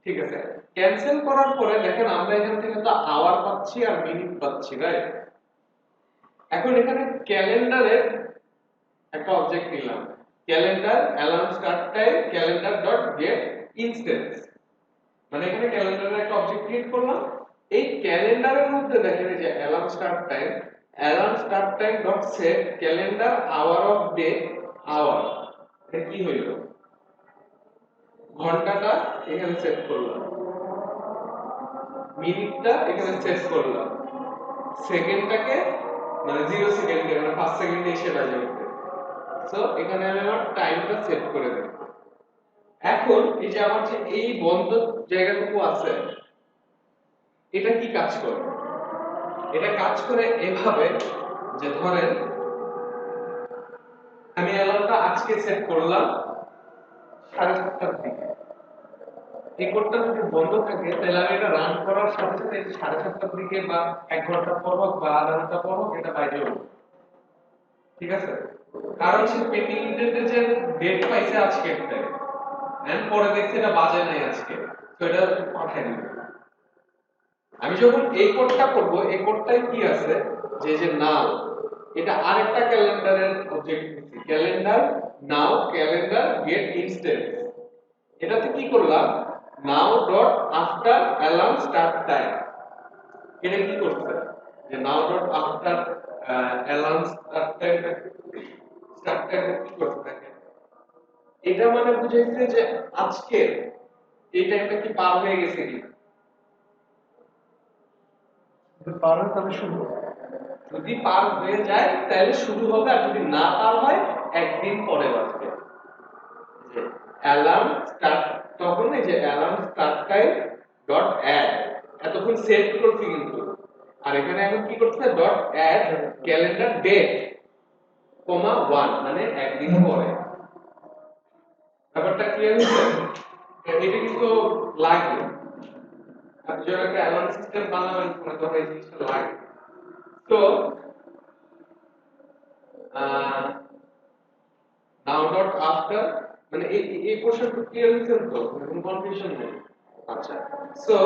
ঠিক আছে। ক্যান্সেল করার পরে দেখেন আমরা এখান থেকে তো আওয়ার পাচ্ছি আর মিনিট পাচ্ছি, রাইট? এখন এখানে ক্যালেন্ডারের একটা অবজেক্ট নিলাম, calendar alarm start time calendar dot gate instance, মানে এখানে ক্যালেন্ডারের একটা অবজেক্ট ক্রিয়েট করলাম। এই ক্যালেন্ডারের মধ্যে দেখেন এই যে alarm start time dot set calendar hour of day hour, এটা কি হইল? ঘন্টাটা এখানে সেট করলাম, মিনিটটা এখানে সেট করলাম, সেকেন্ডটাকে মানে 0 সেকেন্ডে মানে 5 সেকেন্ডে এসে বাজে উঠবে। সো এখানে আমি আমার টাইমটা সেট করে দেব। এখন এই যে আমার যে এই বন্ধ জায়গাটুকু আছে, এটা কি কাজ করে? এটা কাজ করে এভাবে যে ধরেন আমি অ্যালার্মটা আজকে সেট করলাম 7:30টার দিকে, এই কোডটা যদি বন্ধ থাকে তাহলে আমি এটা রান করার সাথে সাথে 7:30টার দিকে বা 1 ঘন্টা পর হোক বা আধা ঘন্টা পর হোক এটা বাইরে হবে, ঠিক আছে? কারণ সে পেন্ডিং ইন্টেন্টে যে ডেট পাইছে আজকেরটাই, এন্ড পরে দেখছে এটা বাজে নাই আজকে, তো এটা পাঠাই দিবে। আমি যখন এই কোডটা করব, এই কোডটাই কি আছে যে নাও, এটা আরেকটা ক্যালেন্ডারের অবজেক্ট নিছি, ক্যালেন্ডার নাও ক্যালেন্ডার গেট ইনস্ট্যান্স। এটাতে কি করলাম, নাও dot after alarm start time, এটা কি করছে যে নাও dot after alarm start time কি করছে দেখেন, এটা মানে বুঝাইছে যে আজকে এই টাইমটা কি পার হয়ে গেছে কিনা। পার হয় তাহলে শুরু হবে। যদি পার হয়ে যায় তাহলে শুরু হবে, আর যদি না পার হয় একদিন পরে বাজবে। যে অ্যালার্ম স্টার্ট, তখন এই যে alarm start time dot add, এতক্ষণ সেট করছি কিন্তু, আর এখানে এখন কি করতে dot add calendar date comma 1 মানে একদিন পরে। ব্যাপারটা ক্লিয়ার হয়েছে? এটা কিন্তু লাগে, আপনি যখন একটা অ্যালার্ম সিস্টেম বানাবেন তখন এই জিনিসটা লাগে। তো নাও ডট আফটার, মানে এই পোরশনটা ক্লিয়ার হয়েছে তো, কোনো কনফিউশন নেই। আচ্ছা, সো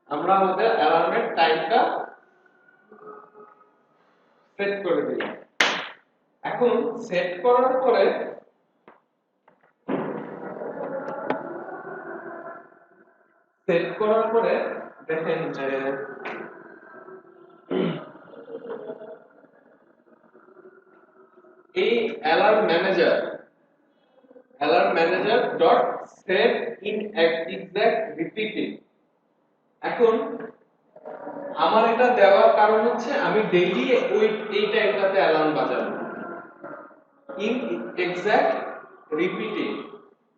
আমরা আমাদের অ্যালার্মের টাইমটা সেট করে দিলাম। এখন সেট করার পরে দেখেন যে এই alarm manager dot set in exact repeating. এখন আমার এটা দেওয়ার কারণ হচ্ছে আমি ডেইলি এই টাইমটাতে অ্যালার্ম বাজাবো, ইন এক্সাক্ট রিপিটিং।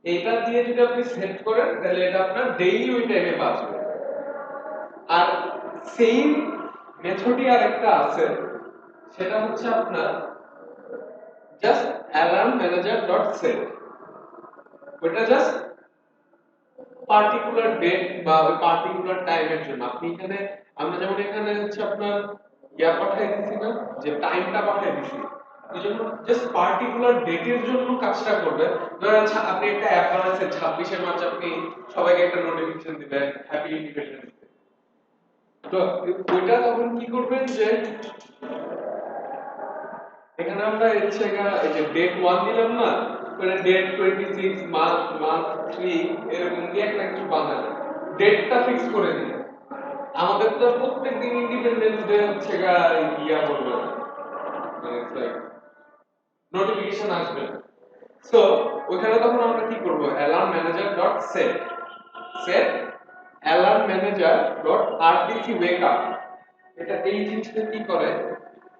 এটা দিয়ে যদি আপনি সেট করেন তাহলে এটা আপনার ডেইলি ওই টাইমে বাজবে। আর সেম মেথডই আরেকটা আছে, সেটা হচ্ছে আপনার just alarm manager dot set, ওটা জাস্ট পার্টিকুলার ডেট বা ওই পার্টিকুলার টাইমের জন্য। আপনি এখানে আমরা যেমন এখানে হচ্ছে আপনার পাঠিয়ে দিছি না, যে টাইমটা পাঠিয়ে দিছি, এই জন্য জাস্ট পার্টিকুলার ডেটের জন্য কাজটা করবে। ধরেন আপনি একটা অ্যাপ বানাচ্ছেন 26শে মার্চ, আপনি সবাইকে একটা নোটিফিকেশন দিবেন হ্যাপি ইন্ডিপেন্ডেন্স ডে, তো ওইটা তখন কি করবেন যে এখানে আমরা ইচ্ছে এই যে ডেট 1 দিলাম না, মানে ডেট 26 মান্থ 3 এরকম দিয়ে একটা কিছু বানান, ডেটটা ফিক্স করে দিন। আমাদের তো প্রত্যেকদিন ইন্ডিপেন্ডেন্স ডে হচ্ছে বলবে না, মানে লাইক নোটিফিকেশন আসবে। সো ওখানে তখন আমরা কি করব, alarm manager dot set alarm manager dot RTC wake up. এটা এই জিনিসটা কি করে,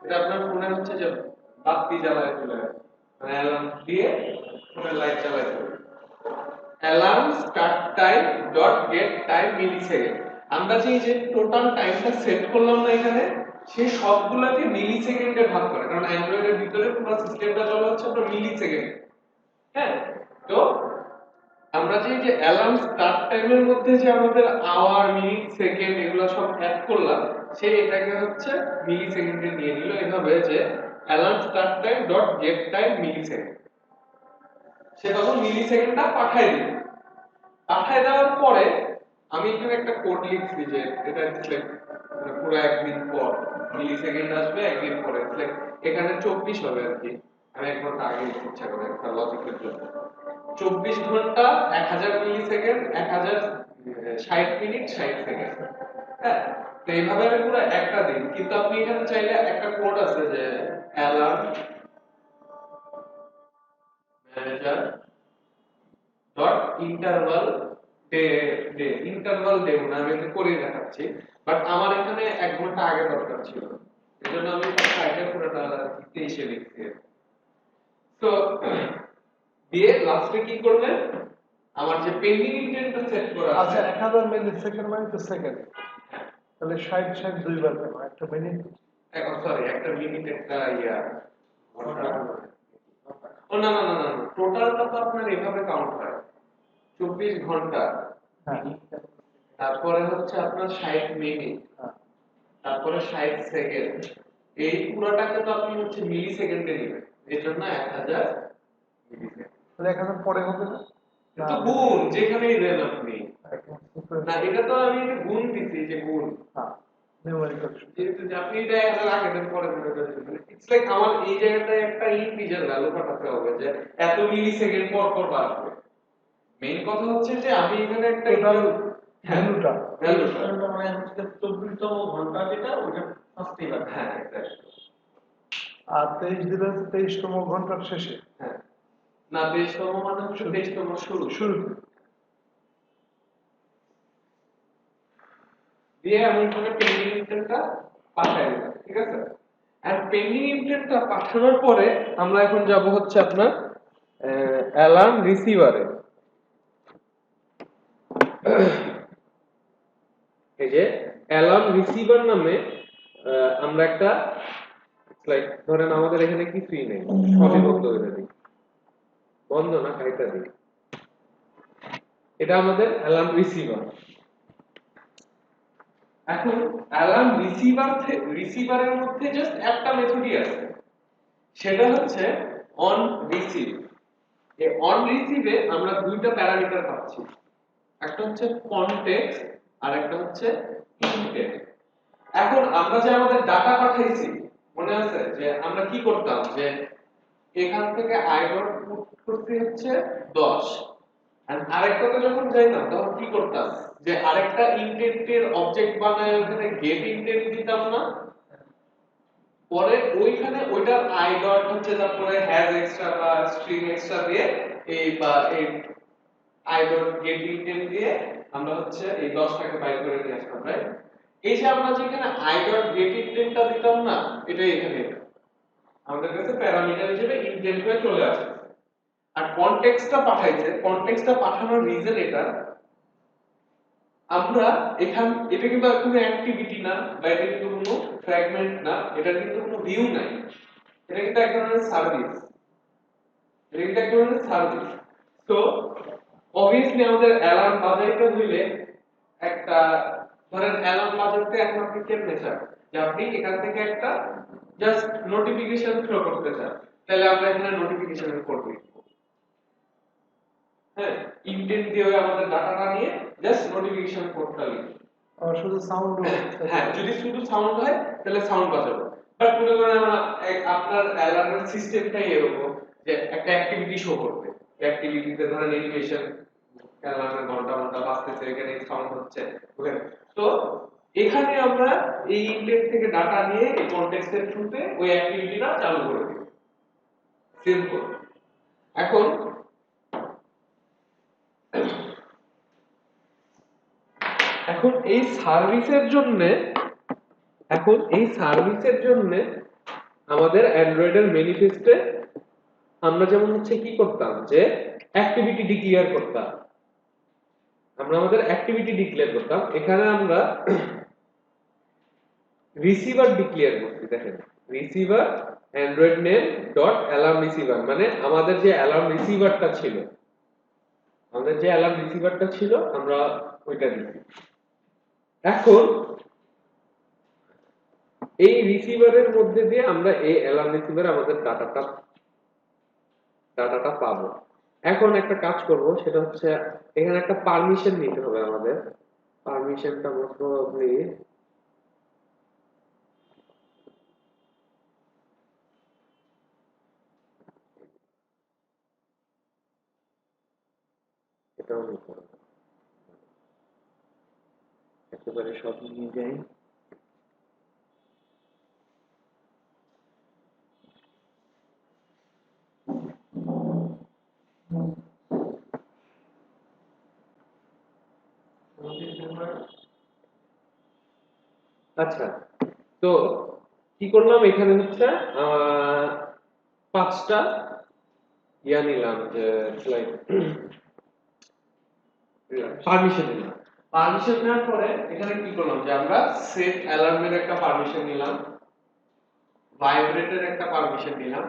এটা আপনার ফোনে হচ্ছে যে বাতি জ্বালায় তুলে, মানে অ্যালার্ম দিয়ে ফোনের লাইট জ্বালায় তুলে। Alarm start time dot get time millisecond. আমরা যে টোটাল টাইমটা সেট করলাম না এখানে, সেই সবগুলোকে মিলি সেকেন্ডে ভাগ করে, কারণ অ্যান্ড্রয়েডের ভিতরে পুরো সিস্টেমটা চলে হচ্ছে আপনার মিলি সেকেন্ড। হ্যাঁ, তো আমরা যে অ্যালার্ম স্টার্ট টাইমের মধ্যে যে আমাদের আওয়ার, মিনিট, সেকেন্ড এগুলো সব অ্যাড করলাম, সে এটাকে হচ্ছে মিলি সেকেন্ডে নিয়ে নিল এভাবে যে alarm start time dot get time millisecond. সে তখন মিলি সেকেন্ডটা পাঠায় দিল। পাঠায় দেওয়ার পরে আমি এখানে একটা কোড লিখছি যে এটা পুরো একদিন পর মিলি সেকেন্ড আসবে, একদিন পরে এখানে 24 হবে আর কি। আমি এক ঘন্টা আগে ইচ্ছা করে একটা লজিকের জন্য 24 ঘন্টা 1000 মিলি সেকেন্ড 1060 মিনিট 60 সেকেন্ড। হ্যাঁ, তো এইভাবে আমি পুরো একটা দিন, কিন্তু আপনি এখানে চাইলে একটা কোড আছে যে alarm manager dot interval interval day আমি এটা করে দেখাচ্ছি, বাট আমার এখানে 1 ঘন্টা আগে দরকার ছিল, এজন্য আমি সাইটে পুরোটা 23 লিখছি। তো দিয়ে লাস্টে কি করবেন, আমার যে পেন্ডিং ইন্টেন্টটা সেট করা আছে। আচ্ছা, 1000 মিলি সেকেন্ড মানে তো সেকেন্ড, তাহলে 60 দুইবার কেন? একটা মিনিট, সরি, একটা মিনিট একটা ইয়া ঘন্টা। ও না না না না, টোটালটা তো আপনার এভাবে কাউন্ট হয় 24 ঘন্টা, হ্যাঁ তারপরে হচ্ছে আপনার 60 মিনিট, হ্যাঁ। তারপরে 60 সেকেন্ড। এই পুরোটাকে তো আপনি হচ্ছে মিলি সেকেন্ডে নেবেন, এর জন্য 1000 মিলি সেকেন্ড। তাহলে 1000 পরে হবে না? তো গুণ যেখানেই দেন আপনি, এখন না এটা তো আমি এটা গুণ দিছি যে গুণ, হ্যাঁ, নিউমেরিক্যাল। যেহেতু যে আপনি এটা 1000 আগে দেন পরে দেন, ইটস লাইক আমার এই জায়গাটায় একটা ইন্টিজার ভ্যালু পাঠাতে হবে যে এত মিলি সেকেন্ড পর পর বাড়বে। মেইন কথা হচ্ছে যে আমি এখানে একটা টোটাল হ্যাঁ ভ্যালুটা ভ্যালুটা মানে হচ্ছে 24তম ঘন্টা যেটা ওইটা ফার্স্টেই লাগবে। হ্যাঁ এক্স্যাক্টলি। আর 23 দিলে 23তম ঘন্টার শেষে, হ্যাঁ, না 23তম মানে হচ্ছে 23তম শুরু শুরুতে। দিয়ে আমি এখানে পেন্ডিং ইন্টেন্টটা পাঠাই দিলাম, ঠিক আছে। আর পেন্ডিং ইন্টেন্টটা পাঠানোর পরে আমরা এখন যাব হচ্ছে আপনার অ্যালার্ম রিসিভারে। এই যে অ্যালার্ম রিসিভার নামে আমরা একটা লাইক ধরেন আমাদের এখানে কিছুই নেই, সবই বন্ধ করে দিই, বন্ধ না কাইটা দিই, এটা আমাদের অ্যালার্ম রিসিভার। এখন অ্যালার্ম রিসিভারের মধ্যে জাস্ট একটা মেথডই আছে, সেটা হচ্ছে অন রিসিভ। এই অন রিসিভে আমরা দুইটা প্যারামিটার পাচ্ছি, একটা হচ্ছে কনটেক্সট আর একটা হচ্ছে ইনটেন্ট। এখন আমরা যে আমাদের ডাটা পাঠাইছি, মনে আছে যে আমরা কি করতাম, যে এখান থেকে আইডল পুট করতে হচ্ছে 10, আর আরেকটাতে যখন যাইতাম তখন কি করতাম, যে আরেকটা ইনটেন্টের অবজেক্ট বানায় ওখানে গেট ইনটেন্ট দিতাম না, পরে ওইখানে ওইটার আই ডট হচ্ছে তারপরে হ্যাজ এক্সট্রা বা স্ট্রিং এক্সট্রা দিয়ে এই আই ডট গেট ইনটেন্ট দিয়ে আমরা হচ্ছে এই 10টাকে বাইর করে নিয়ে আসতাম, রাইট। এই যে আমরা যেখানে আই ডট গেট ইনটেন্টটা দিতাম না, এটা এখানে আমাদের কাছে প্যারামিটার হিসেবে ইনটেন্ট হয়ে চলে আসে। আর কনটেক্সটটা পাঠাইছে, কনটেক্সটটা পাঠানোর রিজন এটা, আমরা এটা কিন্তু কোনো অ্যাক্টিভিটি না, বা এটা কিন্তু কোনো ফ্র্যাগমেন্ট না, এটা কিন্তু কোনো ভিউ নাই, এটা কিন্তু এক ধরনের সার্ভিস, এটা কিন্তু এক ধরনের সার্ভিস। তো অবভিয়াসলি আমাদের অ্যালার্ম বাজাইতে হইলে একটা, ধরেন অ্যালার্ম বাজাতে এখন আপনি কেমনে চান, যে আপনি এখান থেকে একটা জাস্ট নোটিফিকেশন থ্রো করতে চান, তাহলে আমরা এখানে নোটিফিকেশনের কোড লিখব। হ্যাঁ, ইনটেন্ট দিয়ে আমাদের ডাটাটা নিয়ে জাস্ট নোটিফিকেশন কোডটা লিখব। শুধু সাউন্ড। হ্যাঁ, যদি শুধু সাউন্ড হয় তাহলে সাউন্ড বাজাবো, বাট মনে করেন আপনার অ্যালার্মের সিস্টেমটাই এরকম যে একটা অ্যাক্টিভিটি শো করবে, অ্যাক্টিভিটিতে ধরেন অ্যানিমেশন, অ্যালার্মের ঘন্টা ঘন্টা বাজতেছে, এখানে সাউন্ড হচ্ছে, ওকে। তো এখানে আমরা এই ইনটেন্ট থেকে ডাটা নিয়ে এই কনটেক্সটের থ্রুতে ওই অ্যাক্টিভিটিটা চালু করে দিই, সিম্পল। এখন এখন এই সার্ভিসের জন্য আমাদের অ্যান্ড্রয়েডের ম্যানিফেস্টে আমরা যেমন হচ্ছে কি করতাম, যে অ্যাক্টিভিটি ডিক্লেয়ার করতাম, আমরা আমাদের অ্যাক্টিভিটি ডিক্লেয়ার করতাম, এখানে আমরা রিসিভার ডিক্লেয়ার করছি। দেখেন receiver Android name dot alarm receiver, মানে আমাদের যে অ্যালার্ম রিসিভারটা ছিল, আমরা ওইটা দিচ্ছি। এখন এই রিসিভারের মধ্যে দিয়ে আমরা এই অ্যালার্ম রিসিভারে আমাদের ডাটাটা পাবো। এখন একটা কাজ করব, সেটা হচ্ছে এখানে একটা পারমিশন নিতে হবে আমাদের। পারমিশনটা মোস্ট প্রবাবলি এটাও নিতে হবে, একেবারে সব নিয়ে যাই। আচ্ছা, তো কি করলাম, এখানে হচ্ছে পাঁচটা ইয়া নিলাম, যে পারমিশন নিলাম। পারমিশন নেওয়ার পরে এখানে কি করলাম, যে আমরা সেট অ্যালার্মের একটা পারমিশন নিলাম, ভাইব্রেটের একটা পারমিশন নিলাম,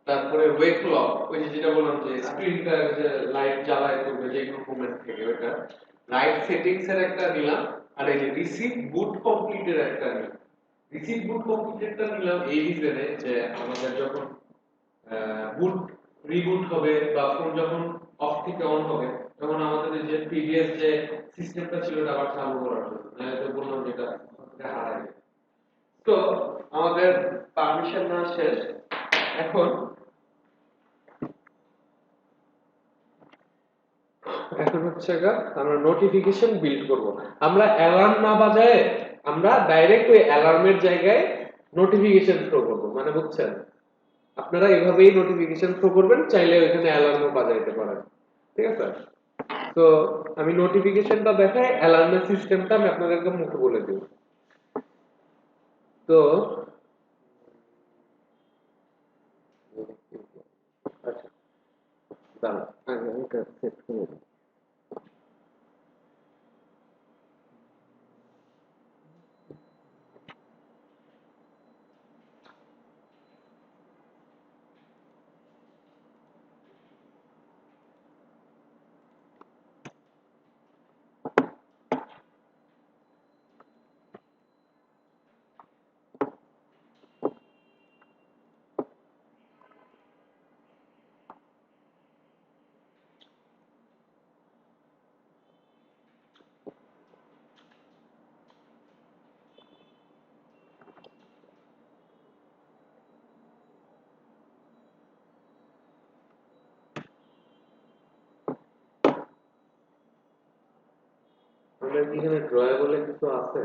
তারপরে ওয়েক ক্লক, ওই যে যেটা বললাম যে স্ক্রিনটা যে লাইট জ্বালায় করবে যে কোনো মোমেন্ট থেকে, ওইটা লাইট সেটিংস এর একটা নিলাম, আর এই যে রিসিভ বুট কমপ্লিটের একটা নিলাম। রিসিভ বুট কমপ্লিটেডটা নিলাম এই রিজনে যে আমাদের যখন বুট রিবুট হবে বা ফোন যখন অফ থেকে অন হবে, তখন আমাদের এই যে প্রিভিয়াস যে সিস্টেমটা ছিল ওটা আবার চালু করার জন্য, নাহলে তো বললাম যেটা হারায় যায়। তো আমাদের পারমিশন না শেষ, এখন হচ্ছে আমরা নোটিফিকেশন বিল্ড করব। আমরা অ্যালার্ম না বাজায় আমরা ডাইরেক্ট ওই অ্যালার্মের জায়গায় নোটিফিকেশন থ্রো করব, মানে বুঝছেন? আপনারা এভাবেই নোটিফিকেশন থ্রো করবেন, চাইলে ওইখানে অ্যালার্মও বাজাইতে পারেন, ঠিক আছে? তো আমি নোটিফিকেশনটা দেখাই, অ্যালার্মের সিস্টেমটা আমি আপনাদেরকে মুখে বলে দেব। তো আচ্ছা, দাঁড়ান আগে এটা সেট করে দিই। আপনার কি এখানে ড্রয়াবলে কিছু আছে?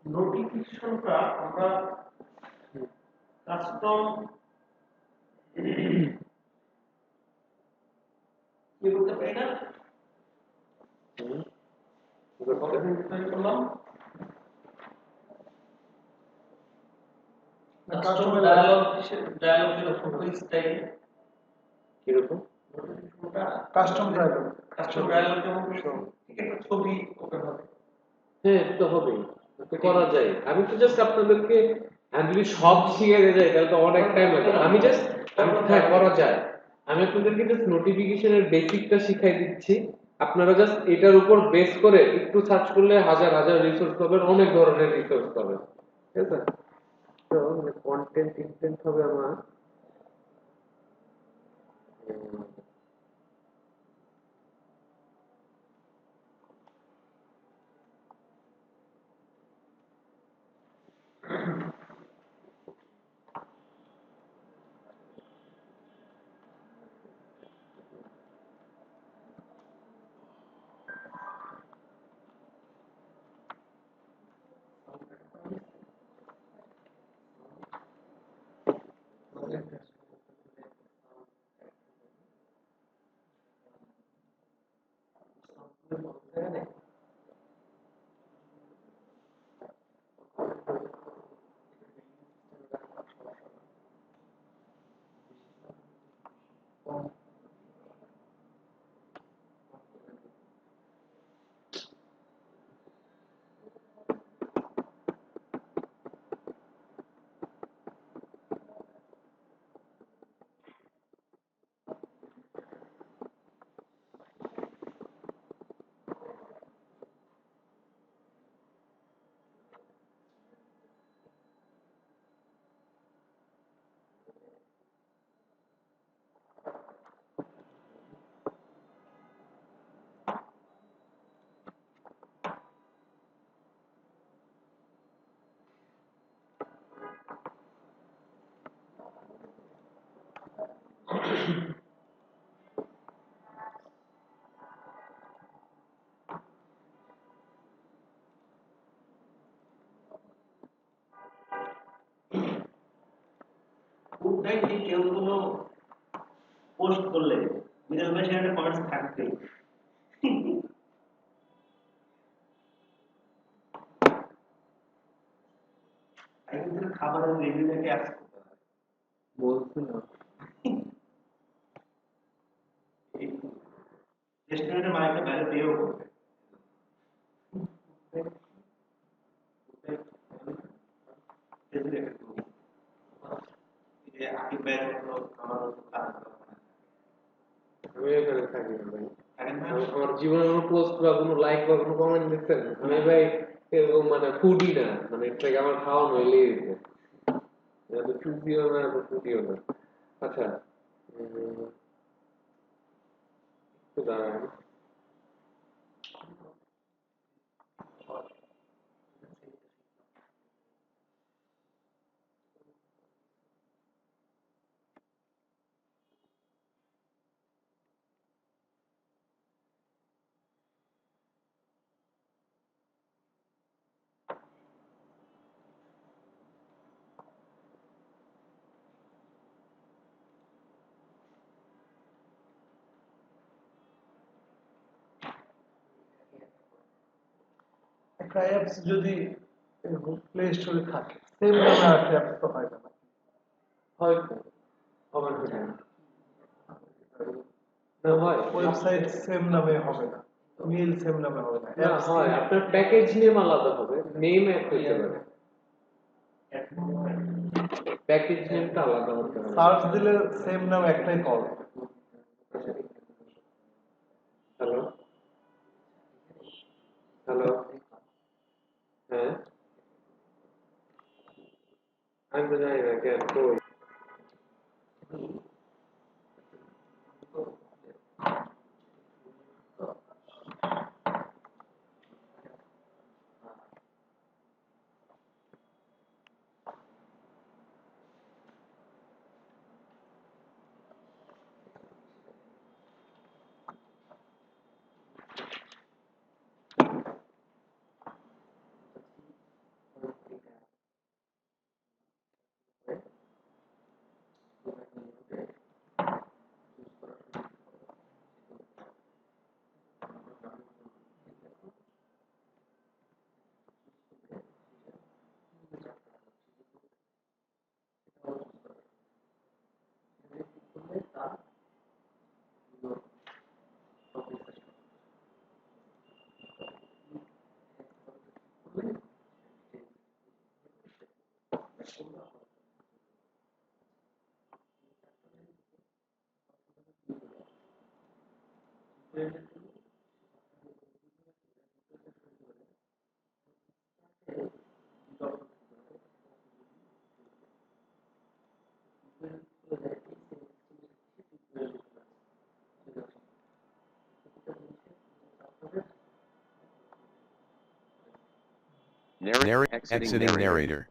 নোটিফিকেশনটা আমরা কাস্টম কি করতে পারি না? করলাম কাস্টম ডায়ালগ এর ফটো স্টাইল কিরকম? কাস্টম ড্রাইভার যেমন ঠিক একটা ছবি ওপেন হবে। হ্যাঁ, তো হবেই, করা যায়। আমি তো জাস্ট আপনাদেরকে, আমি যদি সব শিখে যাই তাহলে তো অনেক টাইম লাগবে। হ্যাঁ, করা যায়। আমি আপনাদেরকে জাস্ট নোটিফিকেশনের বেসিকটা শিখাই দিচ্ছি। আপনারা জাস্ট এটার উপর বেস করে একটু সার্চ করলে হাজার হাজার রিসোর্স পাবেন, অনেক ধরনের রিসোর্স পাবেন, ঠিক আছে? তো কন্টেন্ট ইনটেন্ট হবে আমার খুব দেখি কেউ কোনো পোস্ট করলে মিডল ম্যাচে একটা কমেন্টস থাকবেই। তাই কিন্তু খাবারের রিভিউটাকে অ্যাপস করতে হয়। বলছি না এই রেস্টুরেন্টের মালিকটা বাইরে পেয়েও করবে। আকিব ভাইয়ের মতো আমার মতো কাজ আমি এখানে থাকি না ভাই। থাকেন না। আমার জীবনে কোনো পোস্ট বা কোনো লাইক বা কোনো কমেন্ট দেখছেন? আমি ভাই এরকম মানে ফুডি না, মানে এর থেকে আমার খাওয়া নইলেই হইছে। এত চুপিও না, এত ফুডিও না। আচ্ছা, একটু দাঁড়ান। একটা অ্যাপস যদি প্লে স্টোরে থাকে সেম নামে আর অ্যাপস তো হয় না। হয়তো হবে না। না হয় ওয়েবসাইট সেম নামে হবে না, মেইল সেম নামে হবে না, না অ্যাপস হয় আপনার প্যাকেজ নেম আলাদা হবে, নেম এক হতে পারে, প্যাকেজ নেমটা আলাদা হতে হবে। সার্চ দিলে সেম নাম একটাই পাওয়া যাবে। হ্যালো হ্যালো, হ্যাঁ আমি তো জানি না কেন কই। Exiting narrator.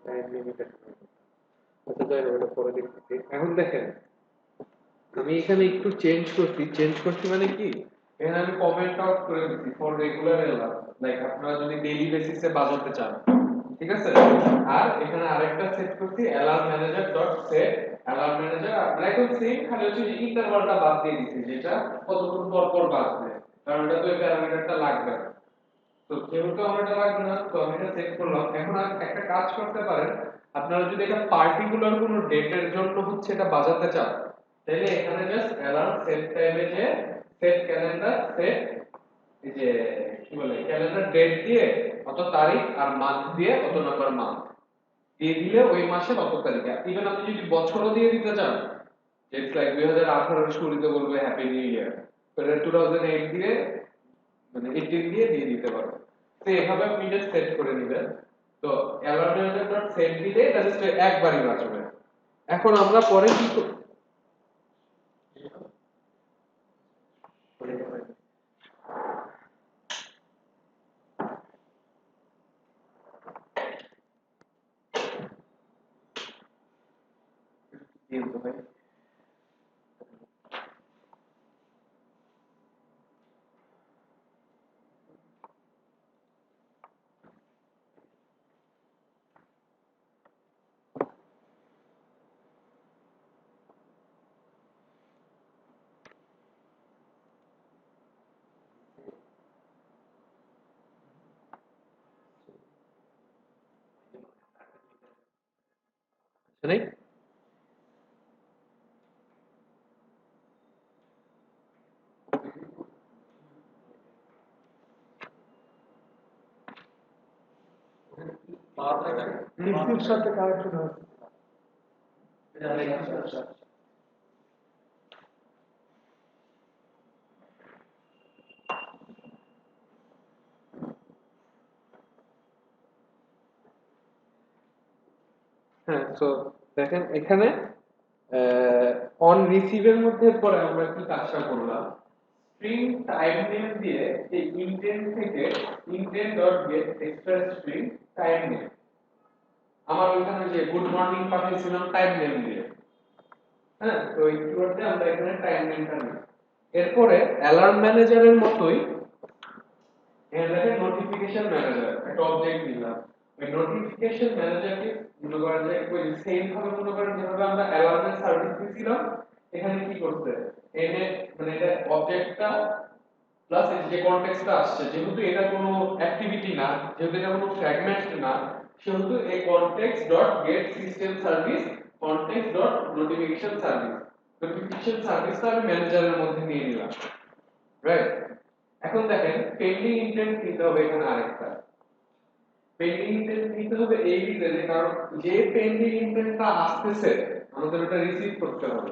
Time limited. আচ্ছা যাই হোক, এটা পরে দেখতেছি। এখন দেখেন আমি এখানে একটু চেঞ্জ করছি মানে কি, এখানে আমি কমেন্ট আউট করে দিচ্ছি ফর রেগুলার এলার, লাইক আপনারা যদি ডেইলি বেসিসে বাজাতে চান, ঠিক আছে। আর এখানে আরেকটা সেট করছি alarm manager dot set alarm manager, আপনারা এখন সেম, খালি হচ্ছে যে ইন্টারভালটা বাদ দিয়ে দিচ্ছি, যেটা কতক্ষণ পর পর বাজবে, কারণ এটা তো এই প্যারামিটারটা লাগবে না। তো যেহেতু আমার এটা লাগবে না, তো আমি এটা সেট করলাম। এখন আর একটা কাজ করতে পারেন, আপনারা যদি এটা পার্টিকুলার কোনো ডেটের জন্য হচ্ছে এটা বাজাতে চান, তাহলে এখানে জাস্ট অ্যালার্ম সেট টাইমে যে সেট ক্যালেন্ডার সেট, এই যে কি বলে ক্যালেন্ডার ডেট দিয়ে অত তারিখ আর মান্থ দিয়ে অত নাম্বার মান্থ দিয়ে দিলে ওই মাসের অত তারিখ। ইভেন আপনি যদি বছরও দিয়ে দিতে চান, ইটস লাইক 2018 এর শুরুতে বলবে হ্যাপি নিউ ইয়ার, তো 2008 দিয়ে মানে 18 দিয়ে দিতে পারবেন। তো এভাবে আপনি জাস্ট সেট করে নেবেন। তো alarm.set দিলে এটা জাস্ট একবারই বাজবে। এখন আমরা পরে কি নেই? পিসির সাথে কানেকশন হয়েছে। হ্যাঁ, তো দেখেন এখানে অন রিসিভের মধ্যে পরে আমরা কি কাজটা করলাম, স্ট্রিং টাইম নেম দিয়ে এই ইন্টেন্ট থেকে intent dot gate extra string time name, আমার ওইখানে যে গুড মর্নিং পাঠিয়েছিলাম টাইম নেম দিয়ে, হ্যাঁ, তো এই কিওয়ার্ডে আমরা এখানে টাইম নেমটা নিই। এরপরে অ্যালার্ম ম্যানেজারের মতোই এখানে দেখেন নোটিফিকেশন ম্যানেজার একটা অবজেক্ট নিলাম। ওই নোটিফিকেশন ম্যানেজারকে মনে করেন যে ওই সেম ভাবে মনে করেন যেভাবে আমরা অ্যালার্মের সার্ভিস দিয়েছিলাম, এখানে কি করতে এনে মানে এটা অবজেক্টটা প্লাস এই যে কনটেক্সটটা আসছে, যেহেতু এটা কোনো অ্যাক্টিভিটি না, যেহেতু এটা কোনো ফ্র্যাগমেন্ট না, সেহেতু এই context dot gate system service context dot notification service, notification সার্ভিসটা আমি ম্যানেজারের মধ্যে নিয়ে নিলাম, রাইট। এখন দেখেন পেন্ডিং ইন্টেন্ট নিতে হবে এখানে আরেকটা, পেন্ডিং ইন্টেন্ট নিতে হবে এই রিজনে, কারণ যে পেন্ডিং ইন্টেন্টটা আসতেছে আমাদের ওটা রিসিভ করতে হবে,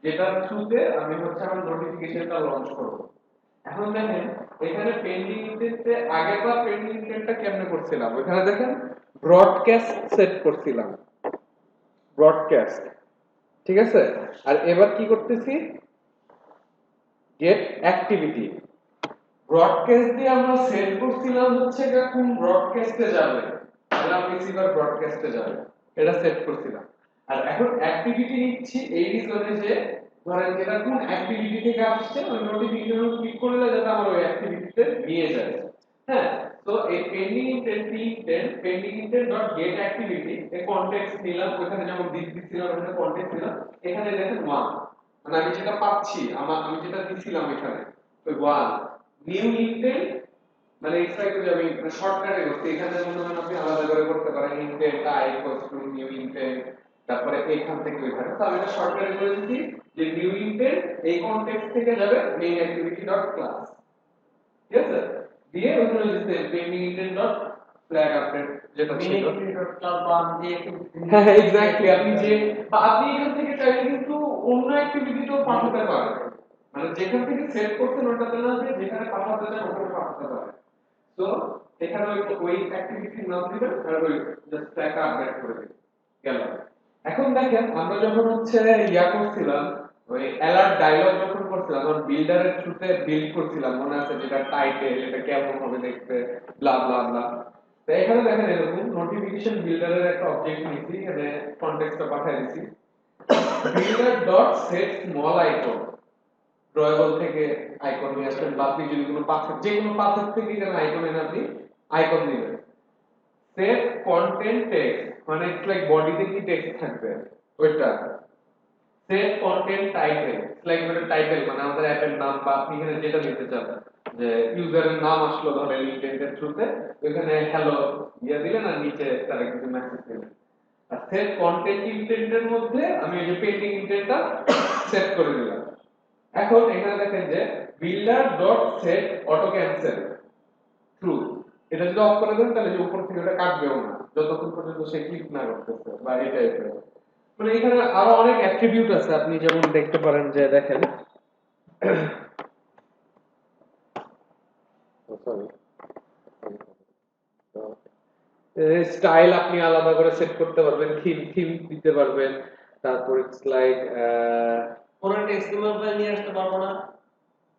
যেটার থ্রুতে আমি হচ্ছে আমার নোটিফিকেশনটা লঞ্চ করব। এখন দেখেন এখানে পেন্ডিং ইন্টেন্টে আগেরবার পেন্ডিং ইন্টেন্টটা কেমনে করছিলাম, ওখানে দেখেন ব্রডকাস্ট সেট করছিলাম, ব্রডকাস্ট, ঠিক আছে। আর এবার কি করতেছি, গেট অ্যাক্টিভিটি, ব্রডকাস্ট দিয়ে আমরা সেট করছিলাম হচ্ছে কোন ব্রডকাস্টে যাবে, অ্যালার্ম রিসিভার ব্রডকাস্টে যাবে, এটা সেট করছিলাম। আর এখন অ্যাক্টিভিটি নিচ্ছি এই রিজনে যে ধরেন যেটা কোন অ্যাক্টিভিটি থেকে আসছে ওই নোটিফিকেশন ক্লিক করলে যাতে আমার ওই অ্যাক্টিভিটিতে নিয়ে যায়। হ্যাঁ, তো এই pending intent dot gate activity এই কনটেক্সট নিলাম, ওখানে যেমন দিছিলাম ওখানে কনটেক্সট দিলাম, এখানে দেখেন 1 মানে আমি যেটা পাচ্ছি আমি যেটা দিছিলাম এখানে ওই 1 নিউ ইন্টেন্ট, মানে এক্সট্রা করে আমি শর্টকাটে করতে, এখানে মনে হয় আপনি আলাদা করে করতে পারেন intent I equals to new intent, তারপরে এখান থেকে ওইখানে, তো আমি এটা শর্টকাটে করে দিচ্ছি যে নিউ ইন্টেন্ট এই কনটেক্সট থেকে যাবে মেইন অ্যাক্টিভিটি ডট ক্লাস, ঠিক আছে, দিয়ে ওখানে যে pending intent dot flag update যেটা ছিল, হ্যাঁ এক্স্যাক্টলি, আপনি যে বা আপনি এখান থেকে চাইলে কিন্তু অন্য অ্যাক্টিভিটিতেও পাঠাতে পারেন, মানে যেখান থেকে সেট করছেন ওটাতে না যে যেখানে পাঠাতে চান ওখানে পাঠাতে পারেন। তো এখানে ওই অ্যাক্টিভিটির নাম দিবেন আর ওই জাস্ট ফ্ল্যাগ আপডেট করে দিবেন, গেল। এখন দেখেন আমরা যখন হচ্ছে ইয়া করছিলাম ওই অ্যালার্ট ডায়লগ যখন করছিলাম তখন বিল্ডারের থ্রুতে বিল্ড করছিলাম, মনে আছে যেটা টাইটেল এটা কেমন হবে দেখতে ব্লা ব্লা ব্লা, তো এখানে দেখেন এরকম নোটিফিকেশন বিল্ডারের একটা অবজেক্ট নিয়েছি, এখানে কনটেক্সটটা পাঠিয়ে দিছি builder dot set small icon ড্রয়েবল থেকে আইকন নিয়ে আসবেন, বা আপনি যদি কোনো পাথর, যে কোনো পাথর থেকে এখানে আইকন এনে আপনি আইকন দিবেন। সেট কন্টেন্ট টেক্সট মানে ইটস লাইক বডিতে কি টেক্সট থাকবে ওইটা। সেট কন্টেন্ট টাইটেল লাইক মানে টাইটেল মানে আমাদের অ্যাপের নাম, বা আপনি এখানে যেটা দিতে চান, যে ইউজারের নাম আসলো ধরেন ইন্টেন্টের থ্রুতে, ওখানে হ্যালো ইয়া দিলেন আর নিচে তার কিছু মেসেজ দিলেন। আর সেট কন্টেন্ট ইন্টেন্টের মধ্যে আমি এই যে পেন্ডিং ইন্টেন্টটা সেট করে দিলাম। এখন এখানে দেখেন যে builder dot set auto cancel true, এটা যদি অফ করে দেন তাহলে যে উপর থেকে ওটা কাটবেও না যতক্ষণ পর্যন্ত সে ক্লিক না করতেছে বা এই টাইপের। মানে এখানে আরো অনেক অ্যাট্রিবিউট আছে, আপনি যেমন দেখতে পারেন যে দেখেন স্টাইল আপনি আলাদা করে সেট করতে পারবেন, থিম থিম দিতে পারবেন, তারপর ইটস লাইক কোনো একটা এক্সএমএল ফাইল নিয়ে আসতে পারবো না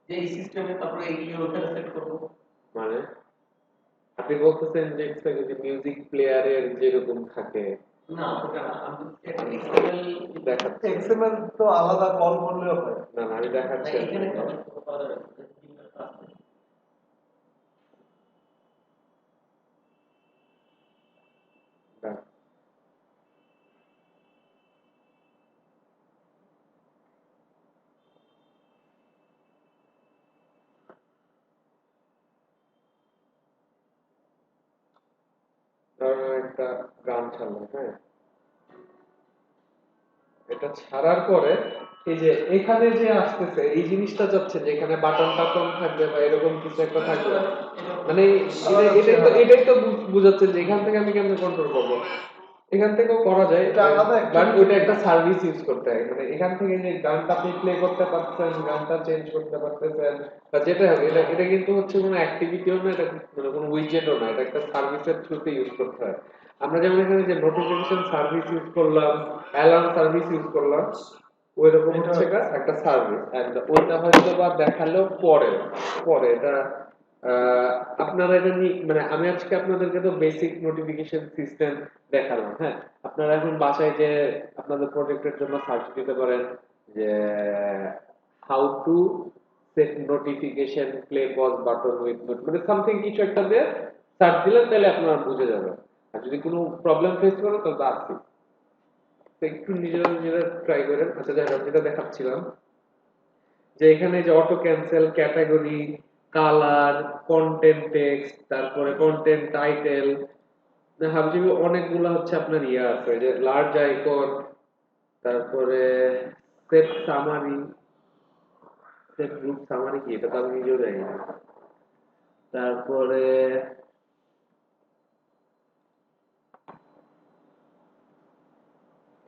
যে এই সিস্টেমে, তারপরে এইগুলি ওখানে সেট করবো। মানে আপনি বলতেছেন যে ইটস লাইক যে মিউজিক প্লেয়ারের যেরকম থাকে না ওটা না, আমি একটা এক্সএমএল দেখাচ্ছি। এক্সএমএল তো আলাদা কল করলেও হয়। না না আমি দেখাচ্ছি এখানে আপনাকে। পাওয়া যাবে না। দাঁড়ান। ধরেন একটা গান ছাড়লাম, হ্যাঁ, এটা ছাড়ার পরে এই যে এখানে যে আসতেছে এই জিনিসটা যাচ্ছে যে এখানে বাটন টাটন থাকবে বা এরকম কিছু একটা থাকবে, মানে এটাই তো বুঝাচ্ছে যে এখান থেকে আমি কেমনে কন্ট্রোল করবো। এখান থেকেও করা যায়, এটা আলাদা একটা বাট ওইটা একটা সার্ভিস ইউজ করতে হয়, মানে এখান থেকে যে গানটা আপনি প্লে করতে পারছেন, গানটা চেঞ্জ করতে পারতেছেন বা যেটা হবে, এটা কিন্তু হচ্ছে কোনো অ্যাক্টিভিটিও না, এটা মানে কোনো উইজেটও না, এটা একটা সার্ভিসের থ্রুতে ইউজ করতে হয়। আমরা যেমন এখানে যে নোটিফিকেশন সার্ভিস ইউজ করলাম, অ্যালার্ম সার্ভিস ইউজ করলাম, ওইরকম এটা হচ্ছে একটা সার্ভিস, এন্ড ওইটা হয়তো বা দেখালেও পরে পরে এটা আপনারা এটা মানে আমি আজকে আপনাদেরকে তো বেসিক নোটিফিকেশন সিস্টেম দেখালাম, হ্যাঁ, আপনারা এখন বাসায় যে আপনাদের প্রজেক্টের জন্য সার্চ দিতে পারেন যে how to set notification play pause button with মানে সামথিং কিছু একটা দিয়ে সার্চ দিলেন তাহলে আপনারা বুঝে যাবেন। আর যদি কোনো প্রবলেম ফেস করেন তাহলে তো আসছি, তো একটু নিজেরা নিজেরা ট্রাই করেন। আচ্ছা যাই হোক, যেটা দেখাচ্ছিলাম যে এখানে যে auto cancel, category, colour, content text, তারপরে কন্টেন্ট টাইটেল, হাবিজাবি অনেকগুলো হচ্ছে আপনার ইয়ে আছে, যে লার্জ আইকন, তারপরে set summary, set group summary কি এটা তো আমি নিজেও জানি না। তারপরে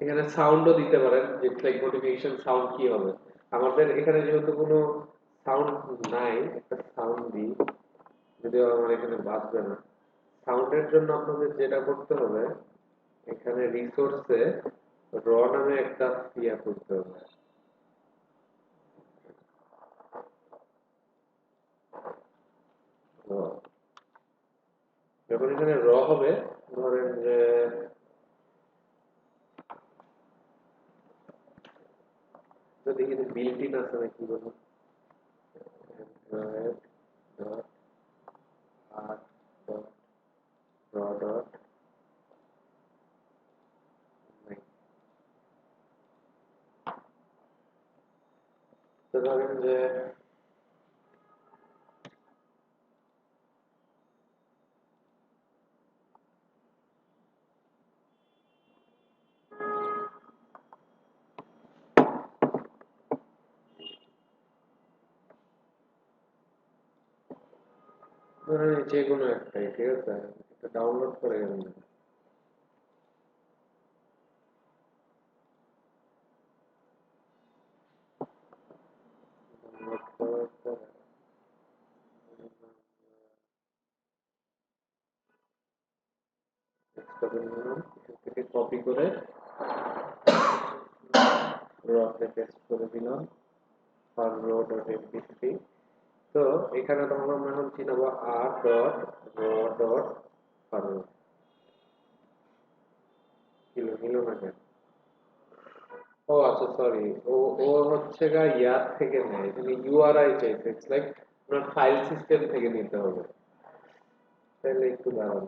এখানে সাউন্ডও দিতে পারেন, যে লাইক নোটিফিকেশন সাউন্ড কি হবে। আমাদের এখানে যেহেতু কোনো সাউন্ড নাই, একটা সাউন্ড দিই, যদিও আমার এখানে বাজবে না। সাউন্ডের জন্য আপনাদের যেটা করতে হবে, এখানে রিসোর্সে র নামে একটা ইয়া করতে হবে। র। যখন এখানে র হবে, ধরেন যে যদি এখানে বিল্ট ইন আছে নাকি বলুন, ডট আর ডট র ডট তো ধরেন যে যে কোনো একটাই, ঠিক আছে, এটা ডাউনলোড করে গেলেন। ডাউনলোড করার পরে এখান থেকে কপি করে রতে পেস্ট করে দিলাম, আর রো ডট এমপি3। তো এখানে তখন আমরা এখন চিনাবো আর ডট র ডট পারো কিলো নিল না কেন? ও আচ্ছা সরি, ও ও হচ্ছে গা ইয়ার থেকে নেয়, এখানে ইউআরআই চাইছে, ইটস লাইক আপনার ফাইল সিস্টেম থেকে নিতে হবে। তাহলে একটু দাঁড়ান।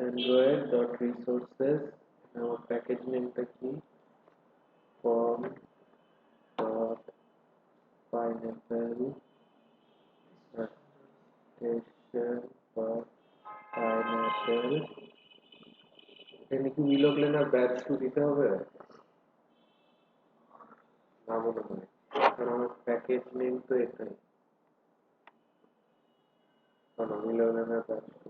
android.resources, আমার প্যাকেজ নেমটা কি? form dot pineapple station dot pineapple, এখানে কি মিলোগ্লেনার ব্যাচ টু দিতে হবে? না মনে হয়, কারণ আমার প্যাকেজ নেম তো এটাই। মিলোগ্লেনার ব্যাচ টু,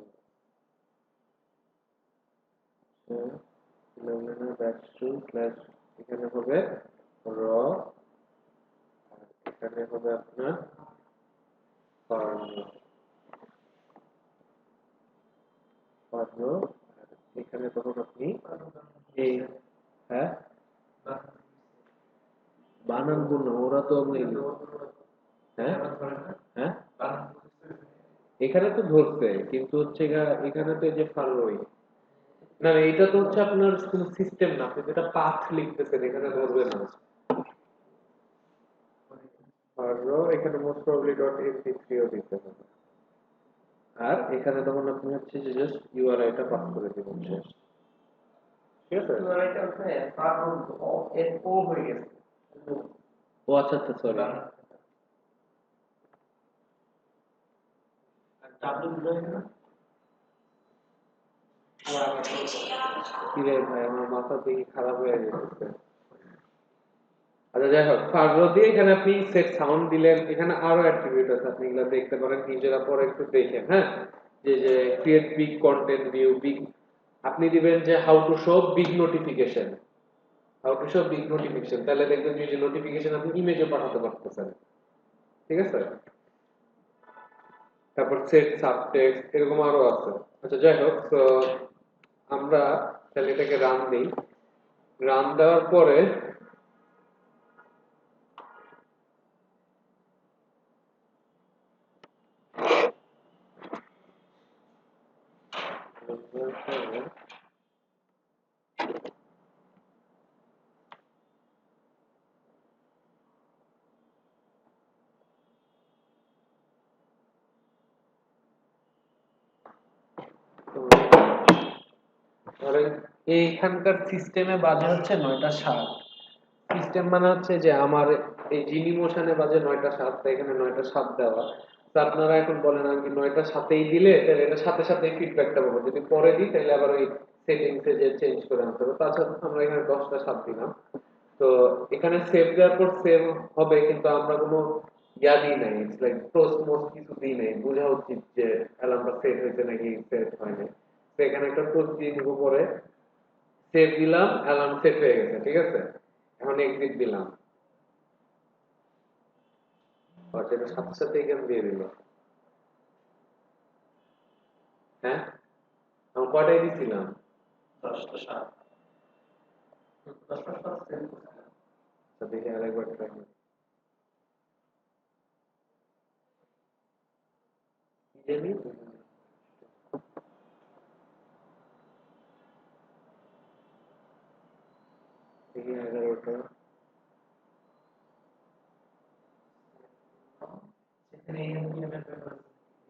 মিলোগ্লেনার ব্যাচ টু স্ল্যাশ, এখানে হবে র, এখানে হবে আপনার পার্লো, এখানে তখন আপনি এই, হ্যাঁ বানান গুলো ওরা তো আপনি, হ্যাঁ হ্যাঁ এখানে তো ধরছে, কিন্তু হচ্ছে এখানে তো এই যে ফার্লোই, না না এটা তো হচ্ছে আপনার কোনো সিস্টেম না, আপনি যেটা পাথ লিখতেছেন এখানে ধরবে না। ফার্লো এখানে মোস্ট প্রবাবলি ডট এমপি3 ও দিতে হবে, আর এখানে তখন আপনি হচ্ছে যে জাস্ট ইউআরআইটা পাস করে দিবেন, শেষ। ঠিক আছে, ইউআরআইটা হচ্ছে পারো এর ও হয়ে গেছে। ও আচ্ছা আচ্ছা সরি, ডাব্লিউ বুঝাইছে না? কি রে ভাই আমার মাথা থেকে খারাপ হয়ে যাচ্ছে। আচ্ছা যাই হোক, ফার্লো দিয়ে এখানে আপনি সেট সাউন্ড দিলেন, এখানে আরো অ্যাট্রিবিউট আছে, আপনি এগুলো দেখতে পারেন নিজেরা পরে একটু দেখেন, হ্যাঁ যে যে create big content view, big, আপনি দিবেন যে how to show big notification, how to show big notification, তাহলে দেখবেন যে নোটিফিকেশন আপনি ইমেজে পাঠাতে পারতেছেন। ঠিক আছে, তারপর সেট সাবটেক্সট এরকম আরো আছে। আচ্ছা যাই হোক, তো আমরা তাহলে এটাকে রান দিই, রান দেওয়ার পরে ধরেন এইখানকার সিস্টেমে বাজে হচ্ছে 9টা 7, সিস্টেম মানে হচ্ছে যে আমার এই জিনি মোশনে বাজে 9টা 7, তাই এখানে 9টা 7 দেওয়া। তো আপনারা এখন বলেন আমি 9টা 7এই দিলে তাহলে এটা সাথে সাথে ফিডব্যাকটা পাবো, যদি পরে দিই তাহলে আবার ওই সেটিংসে যে চেঞ্জ করে আনতে হবে। তাছাড়া আমরা এখানে 10টা 7 দিলাম। তো এখানে সেভ দেওয়ার পর সেভ হবে, কিন্তু আমরা কোনো ইয়া দিই নাই, ইটস লাইক পোস্ট মোস্ট কিছু দিই নাই, বোঝা উচিত যে অ্যালার্মটা সেট হয়েছে নাকি সেট হয় নাই। তো এখানে একটা পোস্ট দিয়ে দিব, পরে সেভ দিলাম, অ্যালার্ম সেট হয়ে গেছে। ঠিক আছে, এখন এক্সিট দিলাম, আর সেটা সাথে সাথে এখানে দিয়ে দিল। হ্যাঁ আমি কয়টায় দিছিলাম? 10টা 7। 10টা 7 সেন্ড করছিলাম। আচ্ছা দেখি আরেকবার ট্রাই করি, কি জানি দেখি 11টা, সেখানে ইমপ্লিমেন্ট করে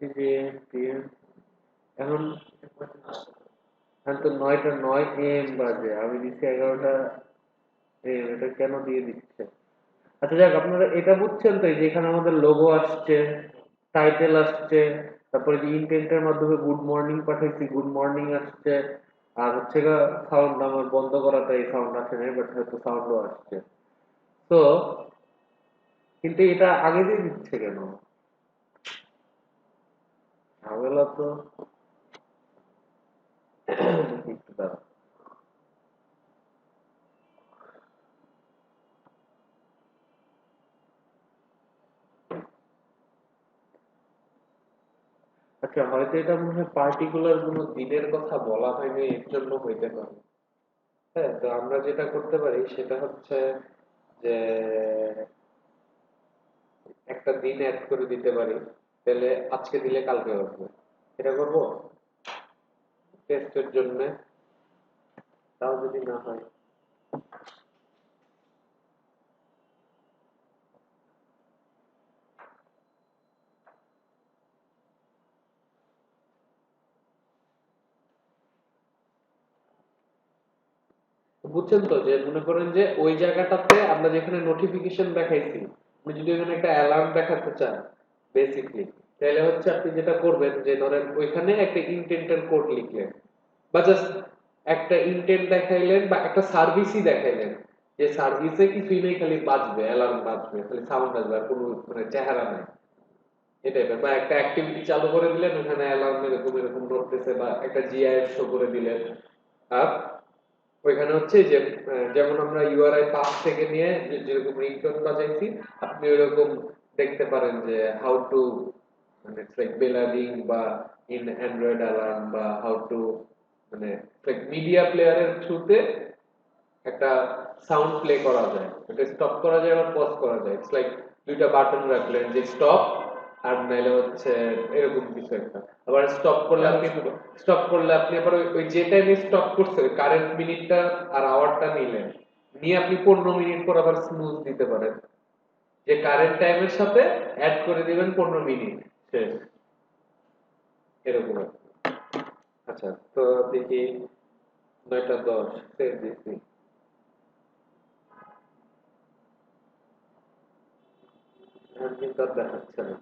এই যে PM, এখন এখন তো 9টা 9 AM বাজে, আমি দিচ্ছি 11টা AM, এটা কেন দিয়ে দিচ্ছে? আচ্ছা যাক, আপনারা এটা বুঝছেন তো, এই যে এখানে আমাদের লোগো আসছে, টাইটেল আসছে, তারপরে যে ইন্টেন্টের মাধ্যমে গুড মর্নিং পাঠাইছি, গুড মর্নিং আসছে, আর হচ্ছে গা সাউন্ড আমার বন্ধ করাটা এই সাউন্ড আসে নাই, বাট হয়তো সাউন্ডও আসছে। তো কিন্তু এটা আগে দিয়ে দিচ্ছে কেন? ঝামেলা তো। একটু দাঁড়াও। আচ্ছা, হয়তো এটা মনে হয় পার্টিকুলার কোনো দিনের কথা বলা হয়নি, এর জন্য হইতে পারে। হ্যাঁ, তো আমরা যেটা করতে পারি সেটা হচ্ছে যে একটা দিন অ্যাড করে দিতে পারি, তাহলে আজকে দিলে কালকে আসবে। এটা করবো টেস্টের জন্য, তাও যদি না হয়। বুঝছেন তো, যে মনে করেন যে ওই জায়গাটাতে আমরা যেখানে নোটিফিকেশন দেখাইছি, আপনি যদি ওখানে একটা অ্যালার্ম দেখাতে চান বেসিকলি, তাহলে হচ্ছে আপনি যেটা করবেন যে ধরেন ওইখানে একটা ইন্টেন্টের কোড লিখলেন, বা জাস্ট একটা ইন্টেন্ট দেখাইলেন বা একটা সার্ভিসই দেখাইলেন, যে সার্ভিসে কিছুই নেই, খালি বাজবে, অ্যালার্ম বাজবে, খালি সাউন্ড আসবে, আর কোনো মানে চেহারা নাই, এই টাইপের। বা একটা অ্যাক্টিভিটি চালু করে দিলেন, ওখানে অ্যালার্ম এরকম এরকম করতেছে, বা একটা জিআইএফ শো করে দিলেন। আর ওইখানে হচ্ছে যে যেমন আমরা ইউআরআই পাস থেকে নিয়ে যেরকম রিংটোন বাজাইছি, আপনি ওইরকম দেখতে পারেন যে হাউ টু, মানে ইটস লাইক বেলা রিং বা ইন অ্যান্ড্রয়েড অ্যালার্ম, বা হাউ টু, মানে লাইক মিডিয়া প্লেয়ারের থ্রুতে একটা সাউন্ড প্লে করা যায়, এটা স্টপ করা যায় আবার পজ করা যায়। ইটস লাইক দুইটা বাটন রাখলেন, যে স্টপ আর নাইলে হচ্ছে এরকম কিছু একটা। আবার স্টপ করলে আপনি আবার ওই যে টাইমে স্টপ করছে ওই কারেন্ট মিনিটটা আর আওয়ারটা নিলেন, নিয়ে আপনি 15 মিনিট পর আবার স্নুজ দিতে পারেন, যে কারেন্ট টাইমের সাথে অ্যাড করে দিবেন 15 মিনিট, শেষ, এরকম আর কি। আচ্ছা, তো দেখি 9টা 10 সেভ দিচ্ছি। এখন কিন্তু আর দেখাচ্ছে না।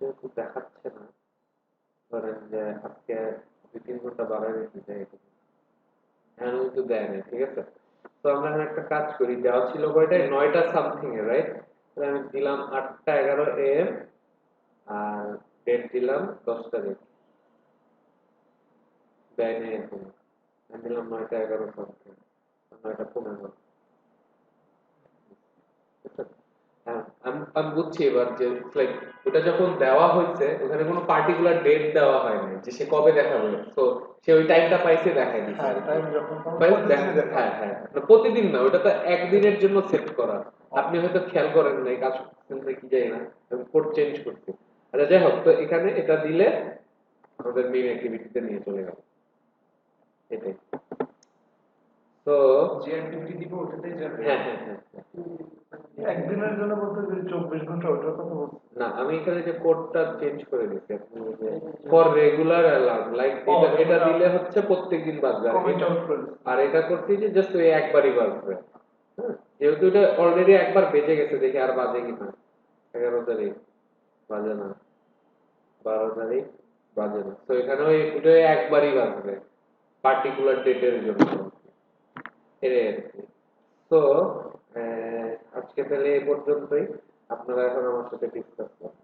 যেহেতু দেখাচ্ছে না, ধরেন যে আজকে 2-3 ঘন্টা বাড়ায় রেখেছে, এখন কিন্তু দেয় নাই, ঠিক আছে। তো আমরা এখন একটা কাজ করি, দেওয়া ছিল কয়টায়, 9টা সামথিং এ, রাইট? তাহলে আমি দিলাম 8টা 11 AM, আর ডেট দিলাম 10 তারিখ, দেয় নাই এখন। আমি দিলাম 9টা 11 সামথিং, 9টা 15। হ্যাঁ, আমি বুঝছি এবার যে লাইক ওটা যখন দেওয়া হয়েছে ওখানে কোনো পার্টিকুলার ডেট দেওয়া হয়নি যে সে কবে দেখাবে, তো সে ওই টাইমটা পাইছে, দেখাই দিছে। হ্যাঁ, টাইম যখন তখন But প্রতিদিনই দেখা হ্যাঁ হ্যাঁ, না, প্রতিদিন না, ওটা তো একদিনের জন্য সেট করা। আপনি হয়তো খেয়াল করেন নাই, কাজ করছেন নাকি জানি না, আমি কোড চেঞ্জ করছি। আচ্ছা, যাই হোক, তো এখানে এটা দিলে আমাদের মেইন অ্যাক্টিভিটিতে নিয়ে চলে গেল, এটাই। তো যে অ্যাক্টিভিটি দিব ওটাতেই যাবে। হ্যাঁ হ্যাঁ হ্যাঁ, একদিনের জন্য বলতে যদি 24 ঘন্টা ওটার কথা বলছি। না, আমি এখানে যে কোডটা চেঞ্জ করে দিচ্ছি, আপনি ফর রেগুলার অ্যালার্ম, লাইক এটা এটা দিলে হচ্ছে প্রত্যেকদিন বাজবে, আর কমিট এটা আউট করে দিচ্ছি। আর এটা করছি যে জাস্ট ওই একবারই বাজবে। হ্যাঁ, যেহেতু এটা অলরেডি একবার বেজে গেছে, দেখি আর বাজে কিনা। 11 তারিখ বাজে না, 12 তারিখ বাজে না, তো এখানে ওই ওটা একবারই বাজবে পার্টিকুলার ডেটের জন্য, এটাই আর কি। তো আজকে তাহলে এই পর্যন্তই। আপনারা এখন আমার সাথে ডিসকাস করেন।